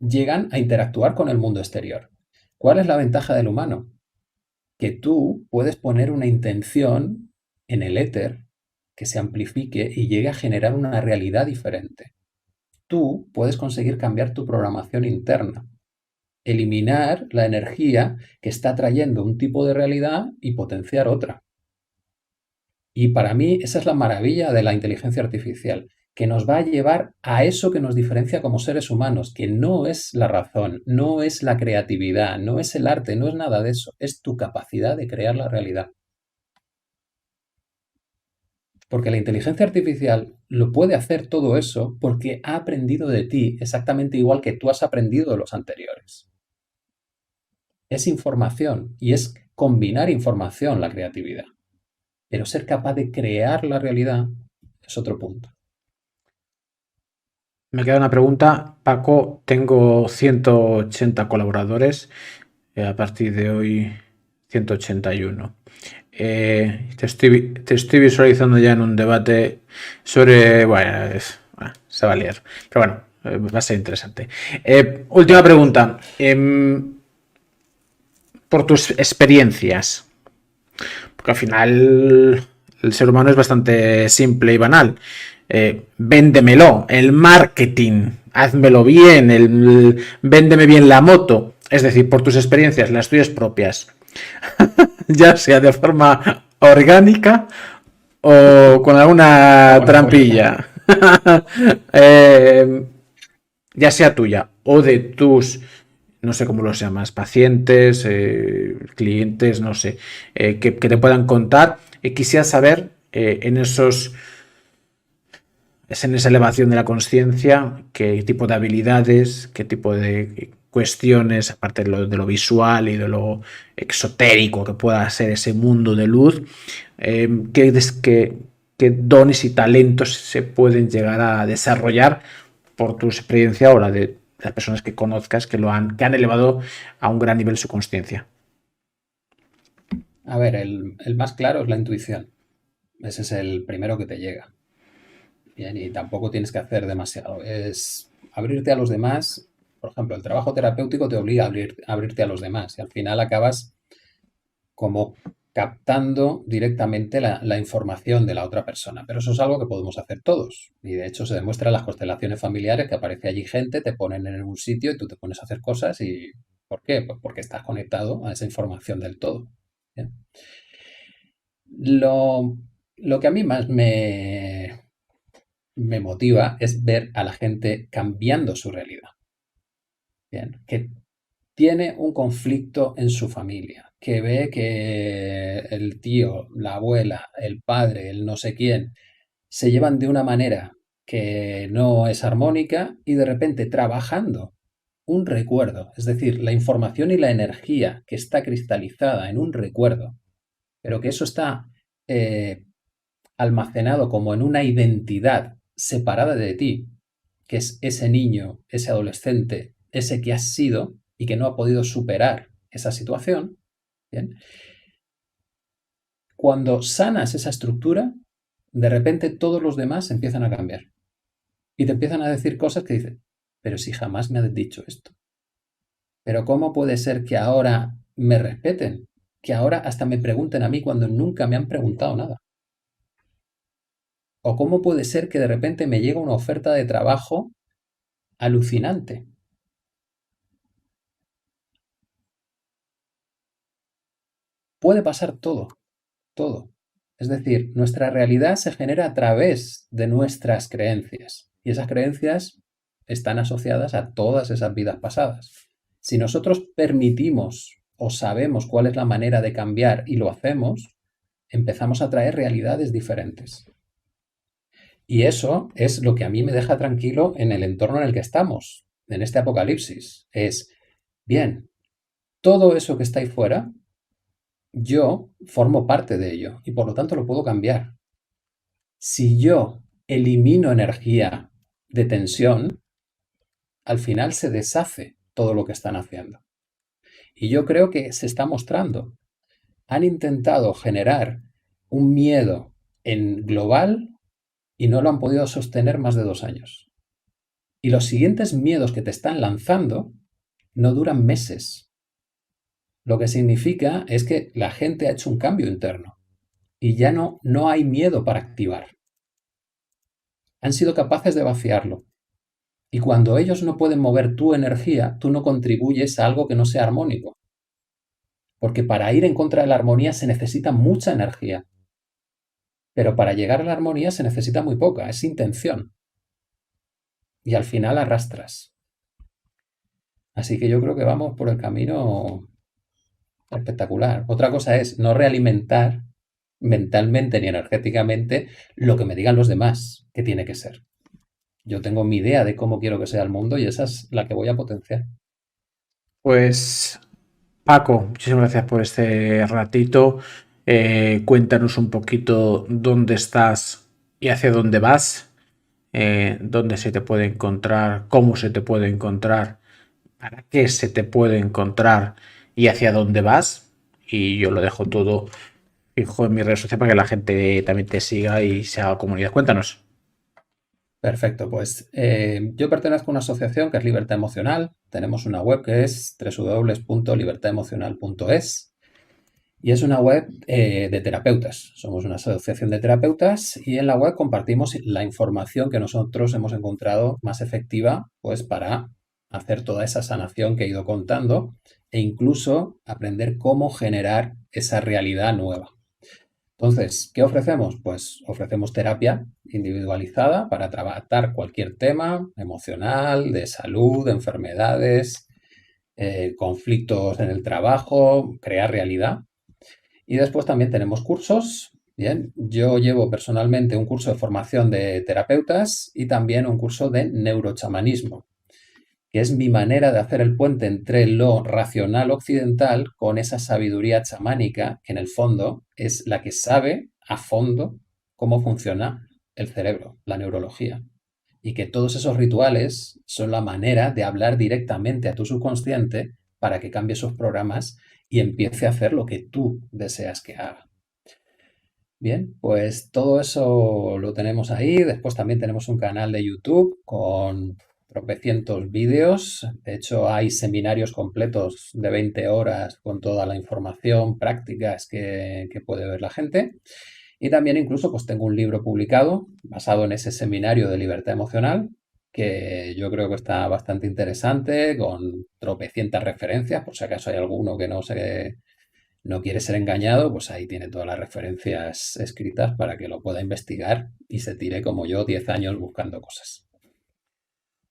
llegan a interactuar con el mundo exterior. ¿Cuál es la ventaja del humano? Que tú puedes poner una intención en el éter que se amplifique y llegue a generar una realidad diferente. Tú puedes conseguir cambiar tu programación interna, eliminar la energía que está trayendo un tipo de realidad y potenciar otra. Y para mí esa es la maravilla de la inteligencia artificial, que nos va a llevar a eso que nos diferencia como seres humanos, que no es la razón, no es la creatividad, no es el arte, no es nada de eso, es tu capacidad de crear la realidad. Porque la inteligencia artificial lo puede hacer todo eso porque ha aprendido de ti exactamente igual que tú has aprendido de los anteriores. Es información y es combinar información la creatividad. Pero ser capaz de crear la realidad es otro punto. Me queda una pregunta. Paco, tengo 180 colaboradores. A partir de hoy, 181. Te estoy visualizando ya en un debate sobre... Bueno, se va a liar. Pero bueno, va a ser interesante. Última pregunta. Por tus experiencias, porque al final el ser humano es bastante simple y banal. Véndemelo, el marketing, házmelo bien, véndeme bien la moto. Es decir, por tus experiencias, las tuyas propias, ya sea de forma orgánica o con alguna trampilla, ya sea tuya o de tus, no sé cómo los llamas, pacientes, clientes, no sé, que te puedan contar. Quisiera saber en esa elevación de la conciencia, qué tipo de habilidades, qué tipo de cuestiones, aparte de lo visual y de lo exotérico que pueda ser ese mundo de luz, qué dones y talentos se pueden llegar a desarrollar por tu experiencia o la de las personas que conozcas que han elevado a un gran nivel su conciencia. A ver, el más claro es la intuición. Ese es el primero que te llega. Bien, y tampoco tienes que hacer demasiado. Es abrirte a los demás. Por ejemplo, el trabajo terapéutico te obliga a abrirte a los demás y al final acabas como captando directamente la información de la otra persona. Pero eso es algo que podemos hacer todos. Y de hecho se demuestra en las constelaciones familiares que aparece allí gente, te ponen en un sitio y tú te pones a hacer cosas y ¿por qué? Pues porque estás conectado a esa información del todo. Bien. Lo que a mí más me motiva es ver a la gente cambiando su realidad. Bien, que tiene un conflicto en su familia, que ve que el tío, la abuela, el padre, el no sé quién, se llevan de una manera que no es armónica y de repente trabajando un recuerdo, es decir, la información y la energía que está cristalizada en un recuerdo, pero que eso está almacenado como en una identidad separada de ti, que es ese niño, ese adolescente, ese que has sido y que no ha podido superar esa situación, ¿bien? Cuando sanas esa estructura, de repente todos los demás empiezan a cambiar y te empiezan a decir cosas que dices, pero si jamás me has dicho esto, pero ¿cómo puede ser que ahora me respeten? Que ahora hasta me pregunten a mí cuando nunca me han preguntado nada. ¿O cómo puede ser que de repente me llegue una oferta de trabajo alucinante? Puede pasar todo, todo. Es decir, nuestra realidad se genera a través de nuestras creencias y esas creencias están asociadas a todas esas vidas pasadas. Si nosotros permitimos o sabemos cuál es la manera de cambiar y lo hacemos, empezamos a traer realidades diferentes. Y eso es lo que a mí me deja tranquilo en el entorno en el que estamos, en este apocalipsis. Es, bien, todo eso que está ahí fuera, yo formo parte de ello y por lo tanto lo puedo cambiar. Si yo elimino energía de tensión, al final se deshace todo lo que están haciendo. Y yo creo que se está mostrando. Han intentado generar un miedo en global y no lo han podido sostener más de 2 años. Y los siguientes miedos que te están lanzando no duran meses. Lo que significa es que la gente ha hecho un cambio interno y ya no hay miedo para activar. Han sido capaces de vaciarlo. Y cuando ellos no pueden mover tu energía, tú no contribuyes a algo que no sea armónico. Porque para ir en contra de la armonía se necesita mucha energía. Pero para llegar a la armonía se necesita muy poca, es intención. Y al final arrastras. Así que yo creo que vamos por el camino espectacular. Otra cosa es no realimentar mentalmente ni energéticamente lo que me digan los demás que tiene que ser. Yo tengo mi idea de cómo quiero que sea el mundo y esa es la que voy a potenciar. Pues Paco, muchísimas gracias por este ratito. Cuéntanos un poquito dónde estás y hacia dónde vas, dónde se te puede encontrar, cómo se te puede encontrar, para qué se te puede encontrar y hacia dónde vas. Y yo lo dejo todo fijo en mi red social para que la gente también te siga y se haga comunidad. Cuéntanos. Perfecto, pues yo pertenezco a una asociación que es Libertad Emocional. Tenemos una web que es www.libertademocional.es y es una web de terapeutas. Somos una asociación de terapeutas y en la web compartimos la información que nosotros hemos encontrado más efectiva pues para hacer toda esa sanación que he ido contando e incluso aprender cómo generar esa realidad nueva. Entonces, ¿qué ofrecemos? Pues ofrecemos terapia individualizada para tratar cualquier tema emocional, de salud, de enfermedades, conflictos en el trabajo, crear realidad. Y después también tenemos cursos. Bien, yo llevo personalmente un curso de formación de terapeutas y también un curso de neurochamanismo, que es mi manera de hacer el puente entre lo racional occidental con esa sabiduría chamánica, que en el fondo es la que sabe a fondo cómo funciona el cerebro, la neurología. Y que todos esos rituales son la manera de hablar directamente a tu subconsciente para que cambie sus programas y empiece a hacer lo que tú deseas que haga. Bien, pues todo eso lo tenemos ahí. Después también tenemos un canal de YouTube con tropecientos vídeos. De hecho, hay seminarios completos de 20 horas con toda la información, prácticas que puede ver la gente. Y también incluso pues tengo un libro publicado basado en ese seminario de libertad emocional que yo creo que está bastante interesante, con tropecientas referencias, por si acaso hay alguno que no quiere ser engañado, pues ahí tiene todas las referencias escritas para que lo pueda investigar y se tire como yo 10 años buscando cosas.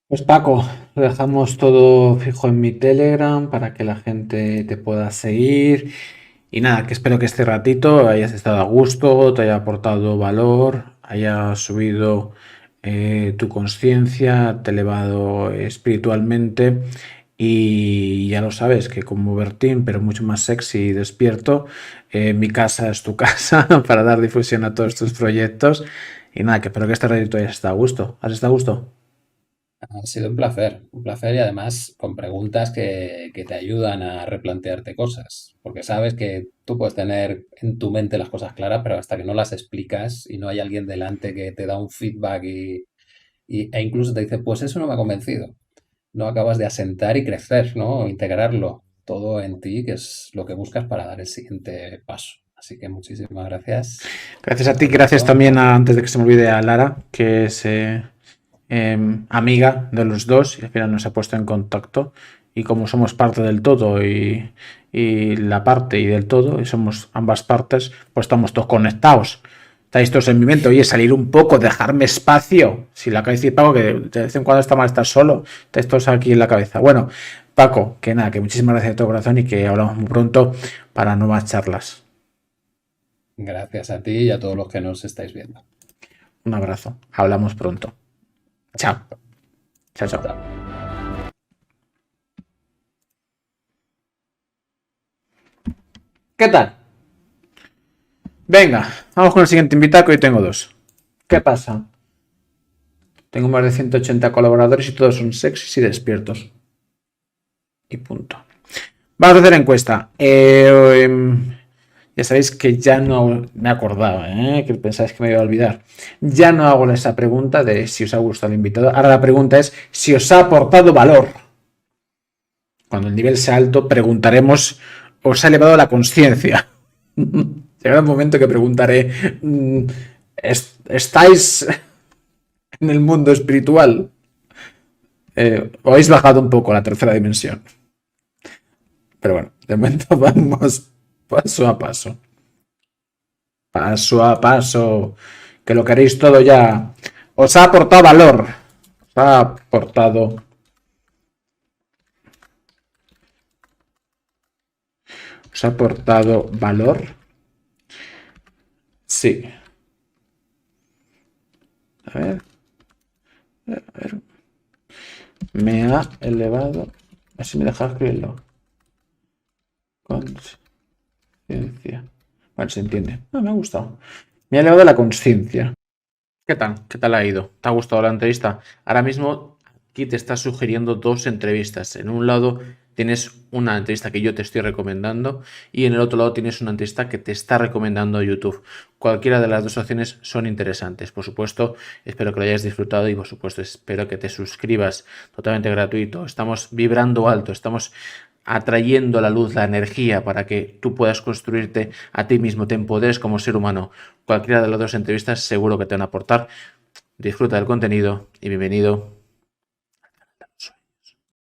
Pues Paco, lo dejamos todo fijo en mi Telegram para que la gente te pueda seguir. Y nada, que espero que este ratito hayas estado a gusto, te haya aportado valor, haya subido tu conciencia, te elevado espiritualmente. Y ya lo sabes, que como Bertín, pero mucho más sexy y despierto, mi casa es tu casa para dar difusión a todos tus proyectos. Y nada, que espero que este ratito hayas estado a gusto. ¿Has estado a gusto? Ha sido un placer y además con preguntas que te ayudan a replantearte cosas, porque sabes que tú puedes tener en tu mente las cosas claras, pero hasta que no las explicas y no hay alguien delante que te da un feedback e incluso te dice, pues eso no me ha convencido, no acabas de asentar y crecer, ¿no? Integrarlo todo en ti, que es lo que buscas para dar el siguiente paso. Así que muchísimas gracias. Gracias a ti, gracias también antes de que se me olvide, a Lara, que es amiga de los dos y al final nos ha puesto en contacto. Y como somos parte del todo y la parte y del todo, y somos ambas partes, pues estamos todos conectados. Estáis todos en mi mente. Oye, salir un poco, dejarme espacio. Si la cabeza y Paco, que de vez en cuando está mal estar solo, estáis todos aquí en la cabeza. Bueno, Paco, que nada, que muchísimas gracias de todo corazón y que hablamos muy pronto para nuevas charlas. Gracias a ti y a todos los que nos estáis viendo. Un abrazo. Hablamos pronto. Chao. Chao, chao. Chao. ¿Qué tal? Venga, vamos con el siguiente invitado, que hoy tengo dos. ¿Qué pasa? Tengo más de 180 colaboradores y todos son sexys y despiertos. Y punto. Vamos a hacer encuesta. Ya sabéis que ya no me acordaba, que pensáis que me iba a olvidar. Ya no hago esa pregunta de si os ha gustado el invitado. Ahora la pregunta es si os ha aportado valor. Cuando el nivel sea alto, preguntaremos, ¿os ha elevado la conciencia? Llegará un momento que preguntaré, ¿estáis en el mundo espiritual? ¿O habéis bajado un poco a la tercera dimensión? Pero bueno, de momento vamos paso a paso. Paso a paso. Que lo queréis todo ya. Os ha aportado valor. Os ha aportado... ¿Os ha aportado valor? Sí. A ver. A ver. Me ha elevado. Así me deja escribirlo. Conciencia. Bueno, se entiende. Me ha gustado. Me ha elevado la conciencia. ¿Qué tal? ¿Qué tal ha ido? ¿Te ha gustado la entrevista? Ahora mismo aquí te está sugiriendo dos entrevistas. En un lado tienes una entrevista que yo te estoy recomendando y en el otro lado tienes una entrevista que te está recomendando YouTube. Cualquiera de las dos opciones son interesantes. Por supuesto, espero que lo hayas disfrutado y por supuesto espero que te suscribas, totalmente gratuito. Estamos vibrando alto, estamos atrayendo la luz, la energía para que tú puedas construirte a ti mismo, te empoderes como ser humano. Cualquiera de las dos entrevistas seguro que te van a aportar. Disfruta del contenido y bienvenido